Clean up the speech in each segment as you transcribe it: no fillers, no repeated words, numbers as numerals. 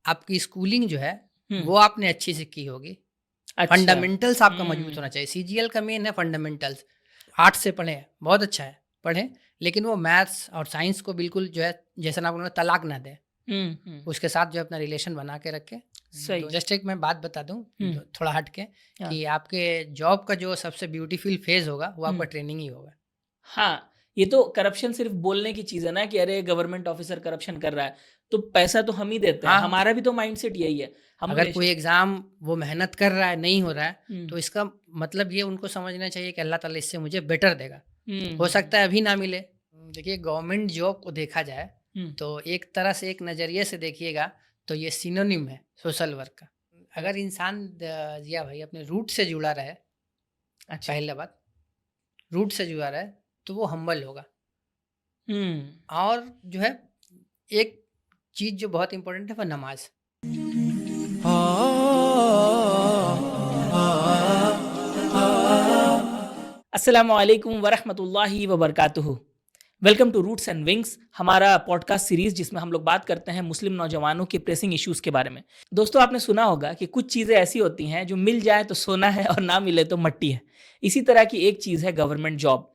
आपकी स्कूलिंग जो है वो आपने अच्छी से की होगी। अच्छा। फंडामेंटल्स आपका मजबूत होना चाहिए। सीजीएल का मेन है फंडामेंटल्स। आर्ट्स से पढ़ें, बहुत अच्छा है, पढ़ें, लेकिन वो मैथ्स और साइंस को बिल्कुल जो है, जैसा ना आपने तलाक ना दें, उसके साथ जो है अपना रिलेशन बना के रखें। सही। जस्ट एक मैं बात बता दूं थोड़ा हट के, हाँ। कि आपके जॉब का जो सबसे ब्यूटीफुल फेज होगा वो आपका ट्रेनिंग ही होगा। हाँ, ये तो करप्शन सिर्फ बोलने की चीज है ना कि अरे गवर्नमेंट ऑफिसर करप्शन कर रहा है, तो पैसा तो हम ही देते हैं। हाँ, हमारा भी तो माइंडसेट यही है। हम अगर कोई हमेशा एग्ज़ाम वो मेहनत कर रहा है, नहीं हो रहा है, तो इसका मतलब ये उनको समझना चाहिए कि अल्लाह ताला इससे मुझे बेटर देगा। हो सकता है अभी ना मिले। देखिए, गवर्नमेंट जॉब को देखा जाए तो एक तरह से, एक नज़रिए से देखिएगा तो ये सिनोनिम है सोशल वर्क का। अगर इंसान जिया भाई अपने रूट से जुड़ा रहे, अच्छा। पहला बात, रूट से जुड़ा रहे, तो वो हम्बल होगा। हम्म। और जो है, एक चीज़ जो बहुत इम्पोर्टेंट है वो नमाज। अस्सलामुअलैकुम वरहमतुल्लाहि वबरकातुहू। Welcome to roots and wings, हमारा पॉडकास्ट सीरीज जिसमें हम लोग बात करते हैं मुस्लिम नौजवानों के प्रेसिंग इश्यूज के बारे में। दोस्तों, आपने सुना होगा कि कुछ चीज़ें ऐसी होती हैं जो मिल जाए तो सोना है और ना मिले तो मट्टी है। इसी तरह की एक चीज़ है गवर्नमेंट जॉब।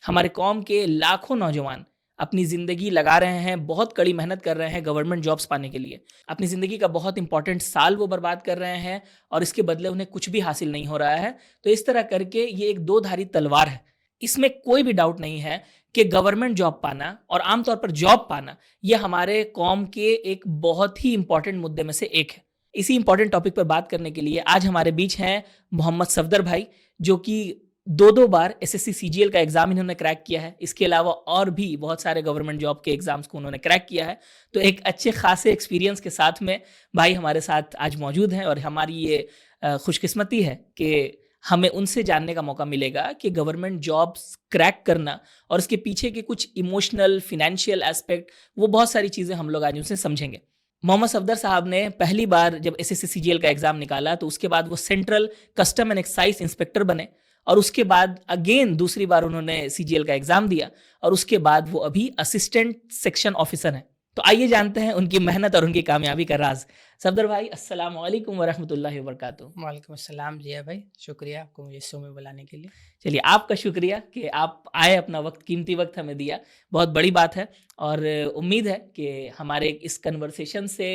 हमारे कौम के लाखों नौजवान अपनी ज़िंदगी लगा रहे हैं, बहुत कड़ी मेहनत कर रहे हैं गवर्नमेंट जॉब्स पाने के लिए। अपनी ज़िंदगी का बहुत इंपॉर्टेंट साल वो बर्बाद कर रहे हैं और इसके बदले उन्हें कुछ भी हासिल नहीं हो रहा है। तो इस तरह करके ये एक दो धारी तलवार है। इसमें कोई भी डाउट नहीं है कि गवर्नमेंट जॉब पाना और आमतौर पर जॉब पाना ये हमारे कौम के एक बहुत ही इंपॉर्टेंट मुद्दे में से एक है। इसी इंपॉर्टेंट टॉपिक पर बात करने के लिए आज हमारे बीच हैं मोहम्मद सफदर भाई, जो कि दो बार एसएससी सीजीएल का एग्जाम इन्होंने क्रैक किया है। इसके अलावा और भी बहुत सारे गवर्नमेंट जॉब के एग्जाम्स को उन्होंने क्रैक किया है। तो एक अच्छे खासे एक्सपीरियंस के साथ में भाई हमारे साथ आज मौजूद हैं और हमारी ये खुशकिस्मती है कि हमें उनसे जानने का मौका मिलेगा कि गवर्नमेंट जॉब्स क्रैक करना और उसके पीछे के कुछ इमोशनल, फिनेंशियल एस्पेक्ट, वो बहुत सारी चीज़ें हम लोग आज उनसे समझेंगे। मोहम्मद सफदर साहब ने पहली बार जब एसएससी सीजीएल का एग्जाम निकाला तो उसके बाद वो central custom and excise inspector बने और उसके बाद अगेन दूसरी बार उन्होंने सीजीएल का एग्जाम दिया और उसके बाद वो अभी असिस्टेंट सेक्शन ऑफिसर हैं। तो आइए जानते हैं उनकी मेहनत और उनकी कामयाबी का राज। सफदर भाई, अस्सलाम वालेकुम वरहमतुल्लाहि वबरकातुहू। वालेकुम अस्सलाम जिया भाई, शुक्रिया आपको मुझे शो में बुलाने के लिए। चलिए, आपका शुक्रिया कि आप आए, अपना वक्त, कीमती वक्त हमें दिया, बहुत बड़ी बात है। और उम्मीद है कि हमारे इस कन्वर्सेशन से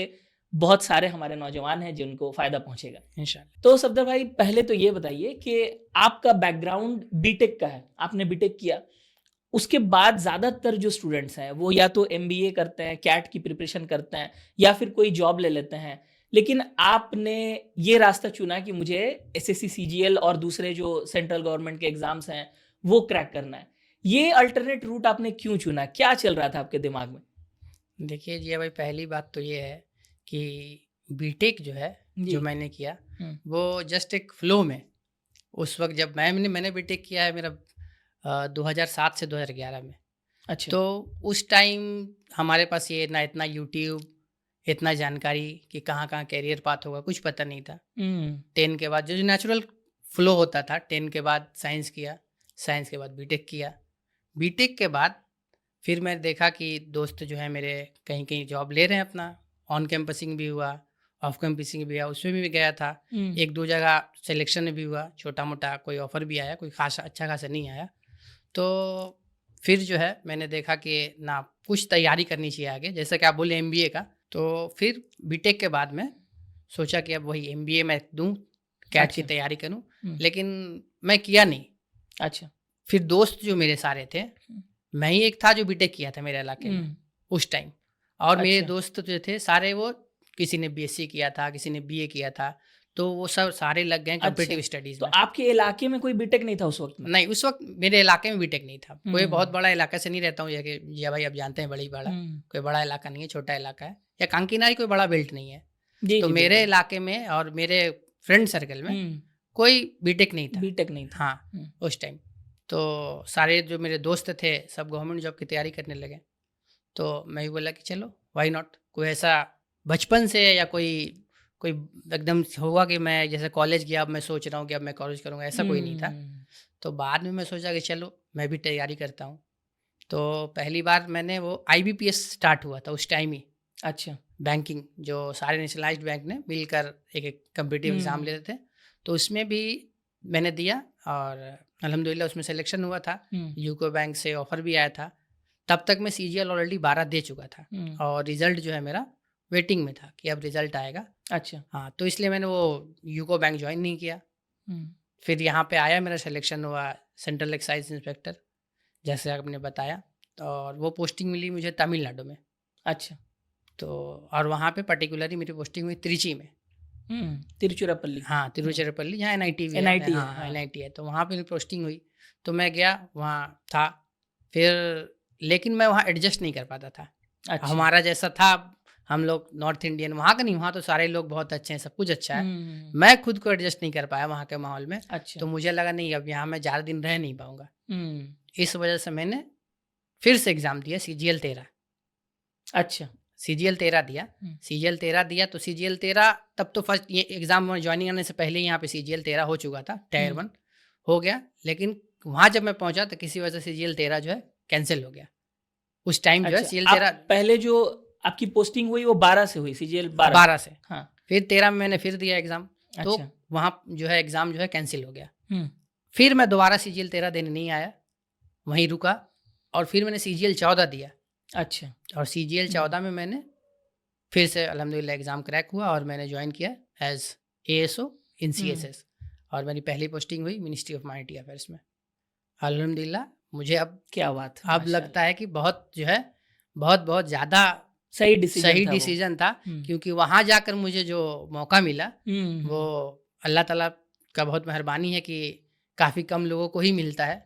बहुत सारे हमारे नौजवान हैं जिनको फ़ायदा पहुंचेगा इंशाल्लाह। तो सफदर भाई, पहले तो ये बताइए कि आपका बैकग्राउंड बीटेक का है, आपने बीटेक किया। उसके बाद ज़्यादातर जो स्टूडेंट्स हैं वो या तो एमबीए करते हैं, कैट की प्रिपरेशन करते हैं, या फिर कोई जॉब ले लेते हैं। लेकिन आपने ये रास्ता चुना कि मुझे एसएससी सीजीएल और दूसरे जो सेंट्रल गवर्नमेंट के एग्जाम्स हैं वो क्रैक करना है। ये अल्टरनेट रूट आपने क्यों चुना? क्या चल रहा था आपके दिमाग में? देखिए जिया भाई, पहली बात तो ये है कि बीटेक जो है, जो मैंने किया, वो जस्ट एक फ्लो में, उस वक्त जब मैंने बीटेक किया है, मेरा 2007 से 2011 में। अच्छा। तो उस टाइम हमारे पास ये ना इतना यूट्यूब, इतना जानकारी कि कहाँ कहाँ कैरियर पाथ होगा, कुछ पता नहीं था। 10 के बाद जो नेचुरल फ्लो होता था, 10 के बाद साइंस किया, साइंस के बाद बीटेक किया। बीटेक के बाद फिर मैंने देखा कि दोस्त जो है मेरे कहीं कहीं जॉब ले रहे हैं अपना, ऑन कैंपसिंग भी हुआ, ऑफ कैंपसिंग भी हुआ, उसमें भी गया था। एक दो जगह सिलेक्शन में भी हुआ, छोटा मोटा कोई ऑफ़र भी आया, कोई खासा अच्छा खासा नहीं आया। तो फिर जो है मैंने देखा कि ना कुछ तैयारी करनी चाहिए आगे, जैसे कि आप बोले एमबीए का। तो फिर बीटेक के बाद मैं सोचा कि अब वही एमबीए मैं दूँ, कैट की तैयारी करूँ, लेकिन मैं किया नहीं। अच्छा। फिर दोस्त जो मेरे सारे थे, मैं ही एक था जो बीटेक किया था मेरे इलाके में उस टाइम, और मेरे दोस्त जो थे सारे वो किसी ने बीएससी किया था, किसी ने बीए किया था, तो वो सब सारे लग गए कॉम्पिटिटिव स्टडीज़ तो में। आपके इलाके में कोई बीटेक नहीं था उस वक्त में? नहीं, उस वक्त मेरे इलाके में बीटेक नहीं था। कोई बहुत बड़ा इलाका से नहीं रहता हूँ, जैसे जिया भाई आप जानते हैं, बड़ी बड़ा कोई बड़ा इलाका नहीं है, छोटा इलाका है। या कांकीनारी कोई बड़ा बेल्ट नहीं है। तो मेरे इलाके में और मेरे फ्रेंड सर्कल में कोई बीटेक नहीं था। बीटेक नहीं था। हाँ, उस टाइम तो सारे जो मेरे दोस्त थे सब गवर्नमेंट जॉब की तैयारी करने लगे। तो मैं भी बोला कि चलो व्हाई नॉट। कोई ऐसा बचपन से या कोई कोई एकदम होगा कि मैं जैसे कॉलेज गया अब मैं सोच रहा हूँ कि अब मैं कॉलेज करूँगा, ऐसा कोई नहीं था। तो बाद में मैं सोचा कि चलो मैं भी तैयारी करता हूँ। तो पहली बार मैंने वो आईबीपीएस स्टार्ट हुआ था उस टाइम ही। अच्छा। बैंकिंग, जो सारे नेशनलाइज्ड बैंक ने मिलकर एक कम्पिटिटिव एग्ज़ाम लेते थे, तो उसमें भी मैंने दिया और अल्हम्दुलिल्लाह उसमें सिलेक्शन हुआ था। यूको बैंक से ऑफ़र भी आया था। तब तक मैं सीजीएल ऑलरेडी 12 दे चुका था और रिज़ल्ट जो है मेरा वेटिंग में था कि अब रिज़ल्ट आएगा। अच्छा। हाँ, तो इसलिए मैंने वो यूको बैंक जॉइन नहीं किया। फिर यहाँ पे आया, मेरा सिलेक्शन हुआ सेंट्रल एक्साइज इंस्पेक्टर, जैसे आपने बताया, और वो पोस्टिंग मिली मुझे तमिलनाडु में। अच्छा। तो और वहाँ पे पर्टिकुलरली मेरी पोस्टिंग हुई त्रिची में। तिरुचिरापल्ली। हाँ, तिरुचिरापल्ली, जहाँ एनआईटी भी है। NIT है, हाँ, एनआईटी है, तो वहाँ पे मेरी पोस्टिंग हुई। तो मैं गया, वहाँ था। फिर लेकिन मैं वहाँ एडजस्ट नहीं कर पाता था। अच्छा। हमारा जैसा था, हम लोग नॉर्थ इंडियन, वहाँ का नहीं, वहाँ तो सारे लोग बहुत अच्छे हैं, सब कुछ अच्छा है। मैं खुद को एडजस्ट नहीं कर पाया वहाँ के माहौल में। अच्छा। तो मुझे लगा नहीं, अब यहाँ मैं ज़्यादा दिन रह नहीं पाऊँगा। इस वजह से मैंने फिर से एग्ज़ाम दिया, CGL 13। अच्छा। CGL 13 दिया। CGL 13 दिया, तो CGL 13 तब तो फर्स्ट ये एग्ज़ाम ज्वाइनिंग करने से पहले ही यहाँ पे CGL 13 हो चुका था, टायर 1 हो गया। लेकिन वहाँ जब मैं पहुँचा तो किसी वजह से CGL 13 जो है कैंसिल हो गया। उस टाइम जो है CGL 13 पहले जो आपकी पोस्टिंग हुई वो 12 से हुई, CGL 12 से। हाँ। फिर 13 में मैंने फिर दिया एग्ज़ाम। तो अच्छा। वहाँ जो है एग्ज़ाम जो है कैंसिल हो गया। फिर मैं दोबारा CGL 13 देने नहीं आया, वहीं रुका और फिर मैंने CGL 14 दिया। अच्छा। और CGL 14 में मैंने फिर से अल्हम्दुलिल्लाह एग्ज़ाम क्रैक हुआ और मैंने ज्वाइन किया एज़ ASO इन CSS और मेरी पहली पोस्टिंग हुई मिनिस्ट्री ऑफ माइनॉरिटी अफेयर्स में। अल्हम्दुलिल्लाह मुझे अब क्या बात है, अब लगता है कि बहुत जो है बहुत ज़्यादा सही डिसीजन था, क्योंकि वहाँ जाकर मुझे जो मौका मिला वो अल्लाह ताला का बहुत मेहरबानी है कि काफ़ी कम लोगों को ही मिलता है।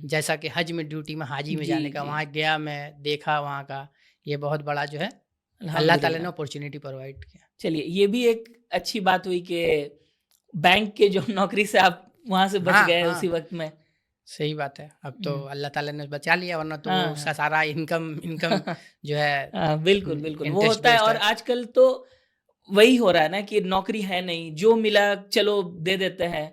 जैसा कि हज में ड्यूटी में हाजी में जाने का, वहाँ गया मैं, देखा वहाँ का, ये बहुत बड़ा जो है अल्लाह ताला ने अपॉर्चुनिटी प्रोवाइड किया। चलिए, ये भी एक अच्छी बात हुई कि बैंक के जो नौकरी से आप वहाँ से बच गए उसी वक्त में। सही बात है, अब तो अल्लाह ताला ने बचा लिया, वरना तो उसका सारा इनकम जो है बिल्कुल वो होता है। और आजकल तो वही हो रहा है ना कि नौकरी है नहीं, जो मिला चलो दे देते हैं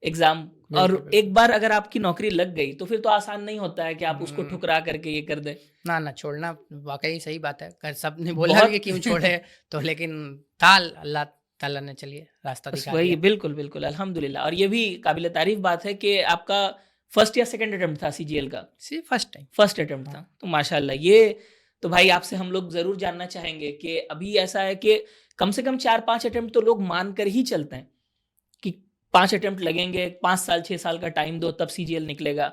एग्जाम, और एक बार अगर आपकी नौकरी लग गई तो फिर तो आसान नहीं होता है कि आप उसको ठुकरा करके ये कर दे। ना छोड़ना वाकई सही बात है। सब ने बोला कि क्यों छोड़े तो, लेकिन था अल्लाह ताला ने चलिए रास्ता दिखा दिया। बिल्कुल अल्हम्दुलिल्लाह। और ये भी काबिल तारीफ बात है कि आपका फर्स्ट या सेकंड अटेम्प्ट था CGL का? फर्स्ट अटेम्प्ट था। तो माशाल्लाह, ये तो भाई आपसे हम लोग जरूर जानना चाहेंगे कि अभी ऐसा है कि कम से कम 4-5 अटेम्प्ट तो लोग मान कर ही चलते हैं कि 5 अटेम्प्ट लगेंगे, 5 साल 6 साल का टाइम दो तब CGL निकलेगा।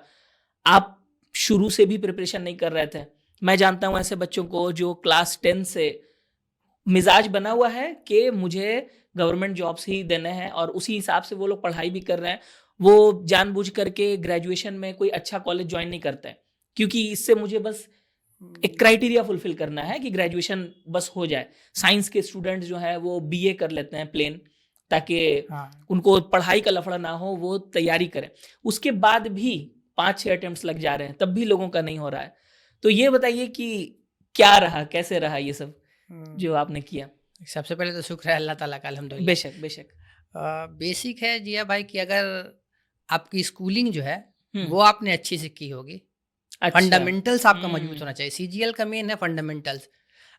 आप शुरू से भी प्रिपरेशन नहीं कर रहे थे। मैं जानता हूं ऐसे बच्चों को जो क्लास 10 से मिजाज बना हुआ है कि मुझे गवर्नमेंट जॉब्स ही देने हैं और उसी हिसाब से वो लोग पढ़ाई भी कर रहे हैं। वो जानबूझ करके ग्रेजुएशन में कोई अच्छा कॉलेज ज्वाइन नहीं करते हैं, क्योंकि इससे मुझे बस एक क्राइटेरिया फुलफिल करना है कि ग्रेजुएशन बस हो जाए। साइंस के स्टूडेंट्स जो है वो BA कर लेते हैं प्लेन, ताकि उनको पढ़ाई का लफड़ा ना हो, वो तैयारी करें। उसके बाद भी 5-6 अटेम्प्ट्स लग जा रहे हैं, तब भी लोगों का नहीं हो रहा है। तो ये बताइए कि क्या रहा, कैसे रहा ये सब जो आपने किया? सबसे पहले तो शुक्र है अल्लाह ताला का, अल्हम्दुलिल्लाह। बेशक बेसिक है जिया भाई कि अगर आपकी स्कूलिंग जो है वो आपने अच्छी से की होगी, फंडामेंटल्स आपका मजबूत होना चाहिए। CGL का मेन है फंडामेंटल्स।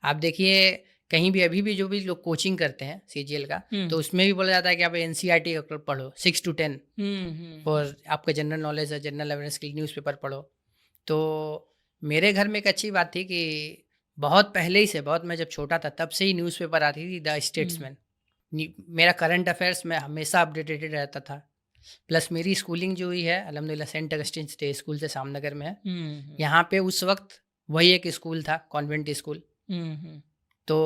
आप देखिए कहीं भी अभी भी जो भी लोग कोचिंग करते हैं CGL का, तो उसमें भी बोला जाता है कि आप NCERT पढ़ो 6 to 10 और आपका जनरल नॉलेज है, जनरल अवेयरनेस के लिए न्यूज़पेपर पढ़ो। तो मेरे घर में एक अच्छी बात थी कि बहुत पहले ही से, बहुत मैं जब छोटा था तब से ही न्यूज़पेपर आती थी, द स्टेट्समैन। मेरा करंट अफेयर्स में हमेशा अपडेटेड रहता था। प्लस मेरी स्कूलिंग जो हुई है अल्हम्दुलिल्लाह सेंट अगस्टिन स्टे स्कूल से सामनगर में है। यहाँ पे उस वक्त वही एक स्कूल था, कॉन्वेंट स्कूल। तो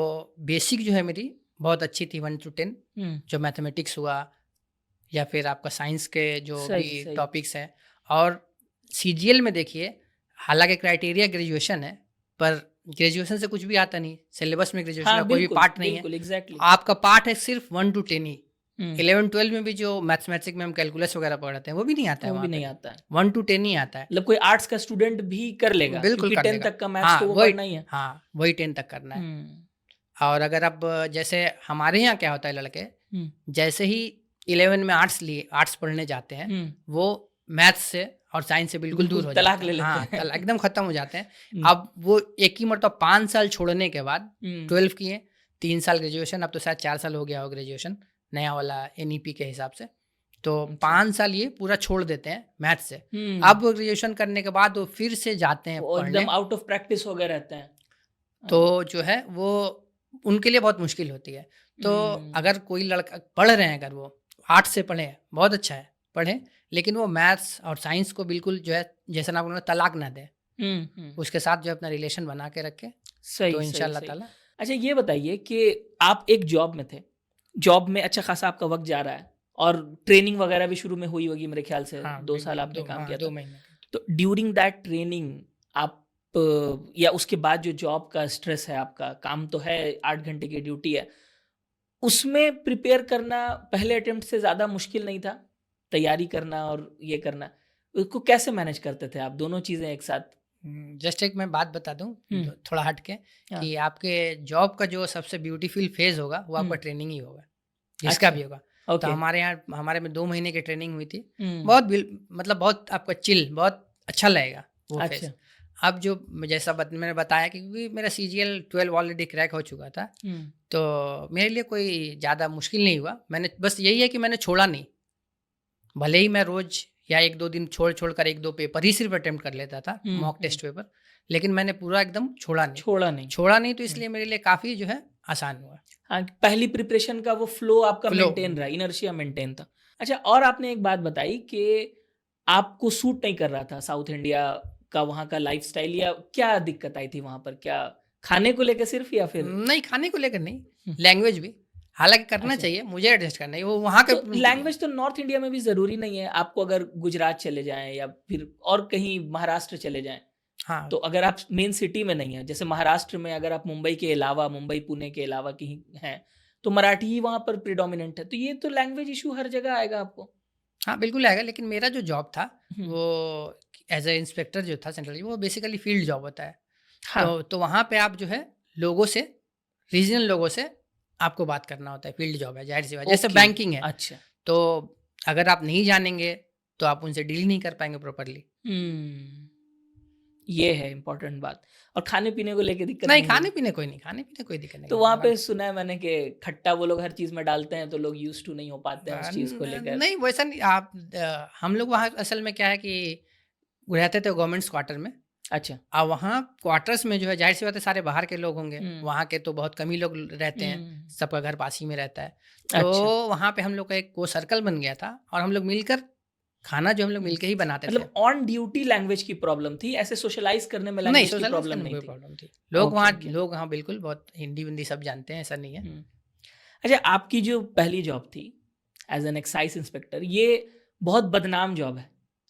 बेसिक जो है मेरी बहुत अच्छी थी 1 to 10, जो मैथमेटिक्स हुआ या फिर आपका साइंस के जो भी टॉपिक्स हैं। और CGL में देखिए, हालांकि क्राइटेरिया ग्रेजुएशन है, पर ग्रेजुएशन से कुछ भी आता नहीं, सिलेबस में ग्रेजुएशन का कोई भी पार्ट नहीं है। आपका पार्ट है सिर्फ 1 to 10 ही। 11-12 में भी जो मैथमेटिक्स में हम कैलकुलस वगैरह पढ़ते हैं वो भी नहीं आता है, वो भी नहीं आता है। 1 to 10 ही आता है। मतलब कोई आर्ट्स का स्टूडेंट भी कर लेगा, बिल्कुल कर 10 तक का मैथ्स तो वो पढ़ना ही है। हाँ, वही 10 तक करना है। और अगर अब जैसे हमारे यहाँ क्या होता है, लड़के जैसे ही 11 में आर्ट्स पढ़ने जाते हैं, वो मैथ्स से और साइंस से बिल्कुल दूर हो जाते हैं। ले लेते हैं। एकदम खत्म हो जाते हैं। अब वो एक ही मरतबा 5 साल छोड़ने के बाद 12 किए, 3 साल ग्रेजुएशन, अब तो शायद 4 साल हो गया हो ग्रेजुएशन नया वाला NEP के हिसाब से। तो 5 साल ये पूरा छोड़ देते हैं मैथ से। अब ग्रेजुएशन करने के बाद वो फिर से जाते हैं वो पढ़ने, एकदम आउट ऑफ प्रैक्टिस हो गए रहते हैं। तो जो है वो उनके लिए बहुत मुश्किल होती है। तो अगर कोई लड़का पढ़ रहे हैं, अगर वो आर्ट्स से पढ़े हैं, बहुत अच्छा है, पढ़ें, लेकिन वो मैथ्स और साइंस को बिल्कुल जो है, जैसा ना उन्होंने तलाक ना दे, उसके साथ जो अपना रिलेशन बना के रखे, तो इंशाल्लाह ताला। अच्छा, ये बताइए कि आप एक जॉब में थे, जॉब में अच्छा खासा आपका वक्त जा रहा है और ट्रेनिंग वगैरह भी शुरू में हुई होगी मेरे ख्याल से। हाँ, 2 साल आपने काम किया था। 2 महीने। तो ड्यूरिंग दैट ट्रेनिंग आप या उसके बाद जो जॉब का स्ट्रेस है, आपका काम तो है, 8 घंटे की ड्यूटी है, उसमें प्रिपेयर करना पहले अटेम्प्ट से ज़्यादा मुश्किल नहीं था? तैयारी करना और ये करना, उसको कैसे मैनेज करते थे आप दोनों चीज़ें एक साथ? जस्ट एक मैं बात बता दूं थोड़ा हट के, कि आपके जॉब का जो सबसे ब्यूटीफुल फेज होगा वो आपका ट्रेनिंग ही होगा, जिसका भी होगा। तो हमारे यहाँ, हमारे में 2 महीने की ट्रेनिंग हुई थी। बहुत मतलब बहुत आपका चिल, बहुत अच्छा लगेगा वो फेज। अब जो जैसा मैंने बताया कि क्योंकि मेरा CGL 12 ऑलरेडी क्रैक हो चुका था, तो मेरे लिए कोई ज़्यादा मुश्किल नहीं हुआ। मैंने बस यही है कि मैंने छोड़ा नहीं, भले ही मैं रोज़ या 1-2 दिन छोड़ कर 1-2 पेपर ही सिर्फ अटेम्प्ट कर लेता था, मॉक टेस्ट पेपर, लेकिन मैंने पूरा एकदम छोड़ा नहीं। तो इसलिए मेरे लिए काफ़ी जो है आसान हुआ। हाँ, पहली प्रिपरेशन का वो फ्लो आपका मेंटेन रहा, इनर्शिया मेंटेन था। अच्छा, और आपने एक बात बताई कि आपको सूट नहीं कर रहा था साउथ इंडिया का वहाँ का लाइफस्टाइल, या क्या दिक्कत आई थी वहाँ पर? क्या खाने को लेकर सिर्फ, या फिर? नहीं, खाने को लेकर नहीं, लैंग्वेज भी हालांकि करना चाहिए, मुझे एडजस्ट करना है वो वहाँ का। तो लैंग्वेज तो नॉर्थ इंडिया में भी ज़रूरी नहीं है, आपको अगर गुजरात चले जाएं या फिर और कहीं महाराष्ट्र चले जाएं, हाँ, तो अगर आप मेन सिटी में नहीं है, जैसे महाराष्ट्र में अगर आप मुंबई के अलावा, मुंबई पुणे के अलावा कहीं हैं, तो मराठी ही वहाँ पर प्रिडोमिनेंट है, तो ये तो लैंग्वेज इशू हर जगह आएगा आपको। हाँ बिल्कुल आएगा, लेकिन मेरा जो जॉब था वो एज ए इंस्पेक्टर जो था सेंट्रल, वो बेसिकली फील्ड जॉब होता है। हाँ। तो वहाँ पे आप जो है लोगों से, रीजनल लोगों से आपको बात करना होता है, फील्ड जॉब है, जाहिर सी बात, जैसे बैंकिंग है। अच्छा, तो अगर आप नहीं जानेंगे तो आप उनसे डील नहीं कर पाएंगे प्रॉपरली। ये है इम्पोर्टेंट बात। और खाने पीने को लेके दिक्कत नहीं, खाने पीने कोई दिक्कत नहीं। तो वहाँ पे सुना है मैंने कि खट्टा वो लोग हर चीज में डालते हैं, तो लोग यूज टू नहीं हो पाते हैं उस चीज को लेकर। नहीं वैसा नहीं। आप हम लोग वहाँ असल में क्या है कि रहते थे गवर्नमेंट क्वार्टर में। अच्छा। अब वहाँ क्वार्टर्स में जो है, जाहिर सी बात है, सारे बाहर के लोग होंगे, वहाँ के तो बहुत कम ही लोग रहते हैं, सबका घर पास ही में रहता है। तो वहाँ पे हम लोग का एक वो सर्कल बन गया था, और हम लोग मिलकर खाना जो हम लोग मिलके ही बनाते थे। मतलब ऑन ड्यूटी लैंग्वेज की प्रॉब्लम थी, ऐसे सोशलाइज करने में लैंग्वेज की प्रॉब्लम नहीं थी। लोग वहाँ बिल्कुल बहुत हिंदी सब जानते हैं, ऐसा नहीं है। अच्छा, आपकी जो पहली जॉब थी एज एन एक्साइज इंस्पेक्टर, ये बहुत बदनाम जॉब है।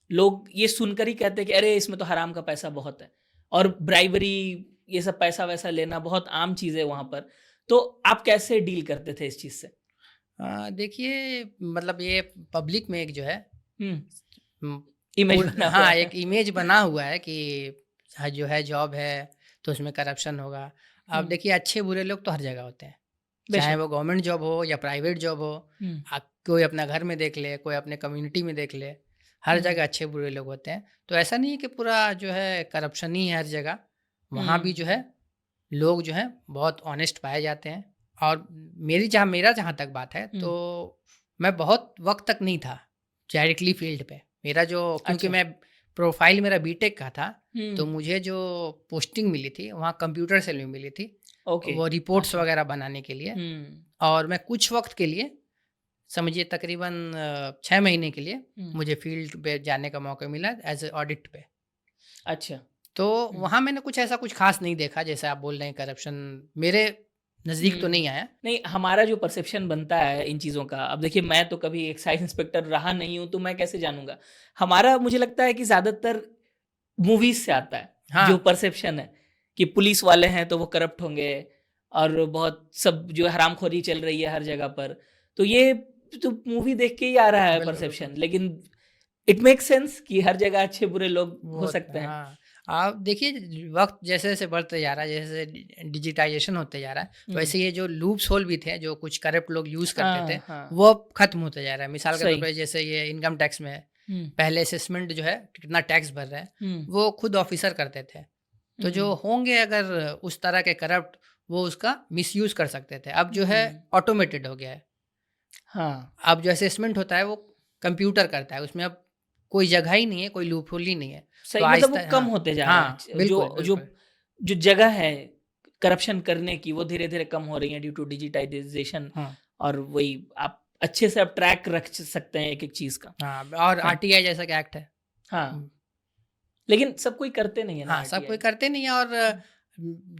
लोग ये सुनकर ही कहते हैं कि अरे इसमें तो हराम का पैसा बहुत है, और ब्राइबरी, ये सब पैसा वैसा लेना बहुत आम चीज़ है वहाँ पर। तो आप कैसे डील करते थे इस चीज़ से? देखिए, मतलब ये पब्लिक में एक जो है इमेज, हाँ, एक इमेज बना हुआ है कि जो है जॉब है तो उसमें करप्शन होगा। अब देखिए, अच्छे बुरे लोग तो हर जगह होते हैं, चाहे वो गवर्नमेंट जॉब हो या प्राइवेट जॉब हो। कोई अपना घर में देख ले, कोई अपने कम्युनिटी में देख ले, हर जगह अच्छे बुरे लोग होते हैं। तो ऐसा नहीं है कि पूरा जो है करप्शन ही है हर जगह, वहाँ भी जो है लोग जो है बहुत ऑनेस्ट पाए जाते हैं। और मेरा जहाँ तक बात है, तो मैं बहुत वक्त तक नहीं था डायरेक्टली फील्ड पे। मेरा जो, क्योंकि मैं प्रोफाइल मेरा बीटेक का था, तो मुझे जो पोस्टिंग मिली थी वहाँ कंप्यूटर सेल में मिली थी, वो रिपोर्ट्स वगैरह बनाने के लिए। और मैं कुछ वक्त के लिए, समझिए तकरीबन 6 महीने के लिए मुझे फील्ड पे जाने का मौका मिला एज ए ऑडिट पे। अच्छा। तो वहाँ मैंने कुछ ऐसा कुछ खास नहीं देखा, जैसे आप बोल रहे हैं करप्शन मेरे नज़दीक तो नहीं आया। नहीं, हमारा जो परसेप्शन बनता है इन चीज़ों का, अब देखिए मैं तो कभी एक्साइज इंस्पेक्टर रहा नहीं हूँ, तो मैं कैसे जानूंगा। हमारा, मुझे लगता है कि ज़्यादातर मूवीज से आता है। हाँ। जो परसेप्शन है कि पुलिस वाले हैं तो वो करप्ट होंगे, और बहुत सब जो हरामखोरी चल रही है हर जगह पर, तो ये तो मूवी देख के ही आ रहा है परसेप्शन। लेकिन इट मेक सेंस कि हर जगह अच्छे बुरे लोग हो सकते हैं। हाँ। आप देखिए, वक्त जैसे जैसे बढ़ते जा रहा है, जैसे डिजिटाइजेशन होते जा रहा है, वैसे ये जो लूप्स होल भी थे, जो कुछ करप्ट लोग यूज करते थे, वो अब खत्म होते जा रहा है। मिसाल के तौर पर जैसे ये इनकम टैक्स में पहले असेसमेंट जो है कितना टैक्स भर रहे हैं, वो खुद ऑफिसर करते थे। तो जो होंगे अगर उस तरह के करप्ट, वो उसका मिसयूज कर सकते थे। अब जो है ऑटोमेटेड हो गया है। हाँ, अब जो असेसमेंट होता है वो कंप्यूटर करता है, उसमें अब कोई जगह ही नहीं है, कोई लूपहोल ही नहीं है। तो सही, मतलब वो आहिस्ता, कम हाँ होते जा रहा है। हाँ, बिल्कुल जो बिल्कुल। जो जगह है करप्शन करने की वो धीरे-धीरे कम हो रही है ड्यू टू डिजिटाइजेशन। हाँ और वही आप अच्छे से अब ट्रैक रख सकते हैं एक-एक चीज़ का। हाँ, और फाइन। आरटीआई जैसा कि एक्ट है। हाँ, लेकिन सब कोई करते नहीं है ना हाँ, सब कोई आरटीआई। करते नहीं है। और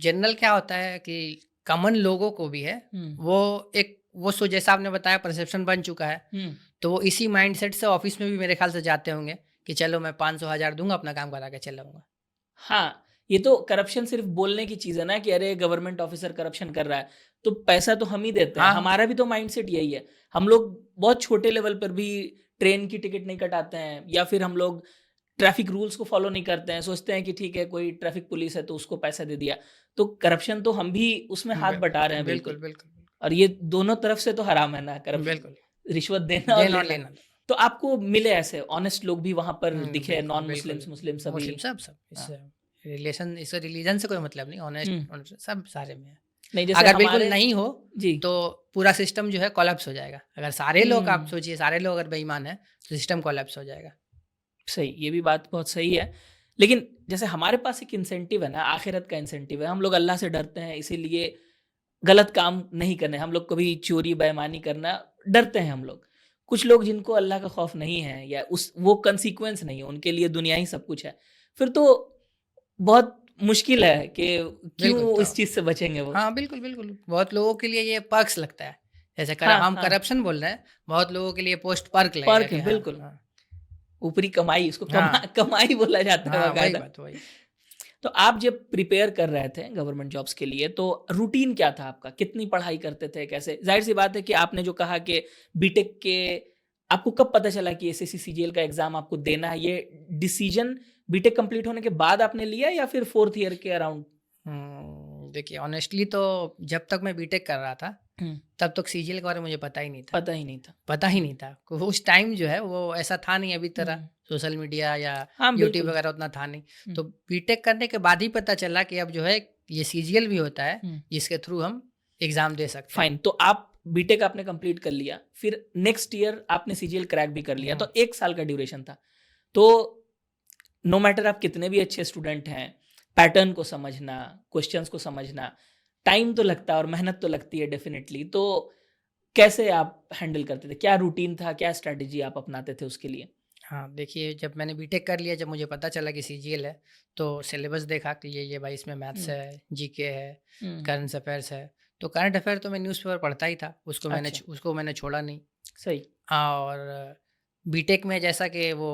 जनरल क्या होता है कि कॉमन लोगों को भी है, हुँ, वो एक वो सो जैसा आपने बताया परसेप्शन बन चुका है, हुँ। तो वो इसी माइंडसेट से ऑफिस में भी मेरे ख्याल से जाते होंगे कि चलो मैं 500,000 दूंगा, अपना काम करा के चला जाऊंगा। हाँ, ये तो करप्शन सिर्फ़ बोलने की चीज़ है ना कि अरे गवर्नमेंट ऑफ़िसर करप्शन कर रहा है, तो पैसा तो हम ही देते हैं। हाँ हाँ, हमारा भी तो माइंडसेट यही है। हम लोग बहुत छोटे लेवल पर भी ट्रेन की टिकट नहीं कटाते हैं, या फिर हम लोग ट्रैफ़िक रूल्स को फ़ॉलो नहीं करते हैं। सोचते हैं कि ठीक है, कोई ट्रैफ़िक पुलिस है तो उसको पैसा दे दिया। तो करप्शन तो हम भी उसमें हाथ बटा रहे हैं बिल्कुल बिल्कुल। बिल्कुल और ये दोनों तरफ से तो हराम है ना करप्शन, बिल्कुल, रिश्वत देना और देना और लेना। लेना। तो आपको मिले ऐसे ऑनेस्ट लोग भी वहाँ पर दिखे, बिल्कुल नॉन बिल्कुल, मुस्लिम्स, मुस्लिम सभी? मुस्लिम सब सब हाँ। इससे रिलेशन, इससे रिलीजन से कोई मतलब नहीं, हुँ। ऑनेस्ट सब सारे में है। नहीं, जैसे अगर बिल्कुल हमारे नहीं हो जी। तो पूरा सिस्टम जो है कोलैप्स हो जाएगा। अगर सारे लोग, आप हुँ, सोचिए सारे लोग अगर बेईमान हैं तो सिस्टम कोलैप्स हो जाएगा। सही, ये भी बात बहुत सही है। लेकिन जैसे हमारे पास एक इंसेंटिव है ना, आखिरत का इंसेंटिव है। हम लोग अल्लाह से डरते हैं, इसीलिए गलत काम नहीं करने, हम लोग कभी चोरी, बेईमानी करना डरते हैं हम लोग। कुछ लोग जिनको अल्लाह का खौफ नहीं है या उस वो consequence नहीं है, उनके लिए दुनिया ही सब कुछ है। फिर तो बहुत मुश्किल है कि बिल्कुल, क्यों तो इस चीज़ से बचेंगे वो? हाँ, बिल्कुल, बिल्कुल। बहुत लोगों के लिए ये पर्क्स लगता है। जैसे हाँ, हम हाँ, करप्शन बोल रहे हैं, बहुत लोगों के लिए पोस्ट पर्क लगेगा पर्क कि है, हाँ, बिल्कुल। हाँ, ऊपरी कमाई, उसको हाँ, कमाई बोला जाता है हाँ, वही बाकायदा। बात, वही। तो आप जब प्रिपेयर कर रहे थे गवर्नमेंट जॉब्स के लिए, तो रूटीन क्या था आपका? कितनी पढ़ाई करते थे? कैसे? ज़ाहिर-सी बात है कि आपने जो कहा कि बीटेक के आपको कब पता चला कि एसएससी सीजीएल का एग्ज़ाम आपको देना है? ये डिसीज़न बीटेक कंप्लीट होने के बाद आपने लिया या फिर 4th ईयर के अराउंड? देखिए ऑनेस्टली तो जब तक मैं बीटेक कर रहा था, हुँ, तब तक सीजीएल के बारे में मुझे पता ही नहीं था। पता ही नहीं था। पता ही हुँ, नहीं था। उस टाइम जो है वो ऐसा था नहीं अभी तरह, हुँ। सोशल मीडिया या हाँ, यूट्यूब बिल्कुल। वगैरह उतना था नहीं। हुँ, तो बीटेक करने के बाद ही पता चला कि अब जो है ये सीजीएल भी होता है, हुँ। जिसके थ्रू हम एग्ज़ाम दे सकते हैं। फाइन, तो आप बीटेक आपने कंप्लीट कर लिया, फिर नेक्स्ट ईयर आपने सीजीएल क्रैक भी कर लिया, हुँ, तो 1 साल का ड्यूरेशन था। तो नो मैटर आप कितने भी अच्छे स्टूडेंट हैं, पैटर्न को समझना, क्वेश्चंस को समझना, टाइम तो लगता है और मेहनत तो लगती है डेफिनिटली। तो कैसे आप हैंडल करते थे? क्या रूटीन था, क्या स्ट्रैटेजी आप अपनाते थे उसके लिए? हाँ, देखिए जब मैंने बीटेक कर लिया, जब मुझे पता चला कि सीजीएल है, तो सिलेबस देखा कि ये भाई इसमें मैथ्स हुँ, है, जीके है, हुँ। करंट अफेयर्स है। तो करंट अफेयर तो मैं न्यूज़पेपर पढ़ता ही था, अच्छा, उसको मैंने छोड़ा नहीं। सही। और बीटेक में जैसा कि वो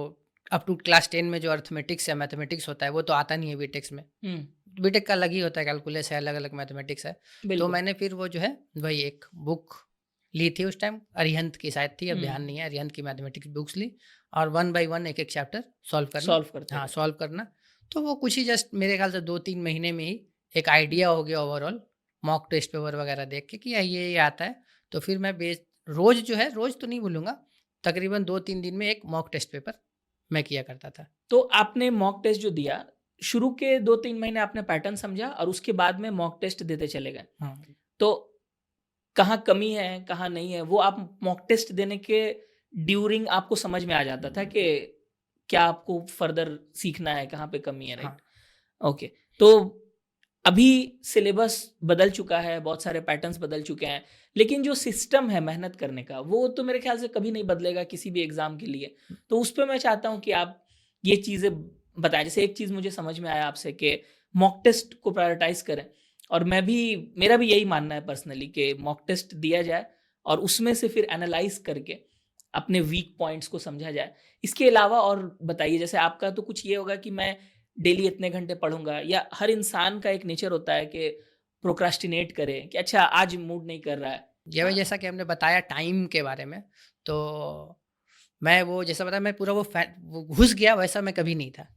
अप टू क्लास 10 में जो अर्थमेटिक्स या मैथमेटिक्स होता है, वो तो आता नहीं है बीटेक्स में। हुँ, बीटेक का अलग ही होता है, कैलकुलस है, अलग-अलग मैथमेटिक्स है। तो बिल्कुल। मैंने फिर वो जो है, वही एक बुक ली थी उस टाइम, अरिहंत की शायद थी, अब ध्यान हुँ, नहीं है, अरिहंत की मैथमेटिक्स बुक्स ली और 1 बाय 1 एक-एक चैप्टर सॉल्व करना। सॉल्व करते हाँ, गए। सॉल्व करना। तो वो कुछ ही जस्ट मेरे ख्याल से 2-3 महीने में ही एक आइडिया हो गया ओवरऑल, मॉक टेस्ट पेपर वगैरह देख के कि ये आता है। तो फिर मैं रोज़ जो है, रोज़ तो नहीं बोलूँगा, तकरीबन 2-3 दिन में एक मॉक टेस्ट पेपर मैं किया करता था। तो आपने मॉक टेस्ट जो दिया, शुरू के 2-3 महीने आपने पैटर्न समझा और उसके बाद में मॉक टेस्ट देते चले गए। हाँ। तो कहाँ कमी है, कहाँ नहीं है, वो आप मॉक टेस्ट देने के ड्यूरिंग आपको समझ में आ जाता था कि क्या आपको फर्दर सीखना है, कहाँ पे कमी है, हाँ। राइट? ओके, तो अभी सिलेबस बदल चुका है, बहुत सारे पैटर्न्स बदल चुके हैं, लेकिन जो सिस्टम है मेहनत करने का, वो तो मेरे ख्याल से कभी नहीं बदलेगा किसी भी एग्ज़ाम के लिए। तो उस पे मैं चाहता हूँ कि आप ये चीज़ें बताएँ। जैसे एक चीज़ मुझे समझ में आया आपसे कि मॉक टेस्ट को प्रायोरिटाइज़ करें, और मेरा भी यही मानना है पर्सनली कि मॉक टेस्ट दिया जाए और उसमें से फिर एनालाइज़ करके अपने वीक पॉइंट्स को समझा जाए। इसके अलावा और बताइए, जैसे आपका तो कुछ ये होगा कि मैं डेली इतने घंटे पढ़ूँगा, या हर इंसान का एक नेचर होता है कि प्रोक्रास्टिनेट करे कि अच्छा आज मूड नहीं कर रहा है। ये वही जैसा कि हमने बताया टाइम के बारे में, तो मैं वो जैसा बताया, मैं पूरा वो घुस गया वैसा मैं कभी नहीं था।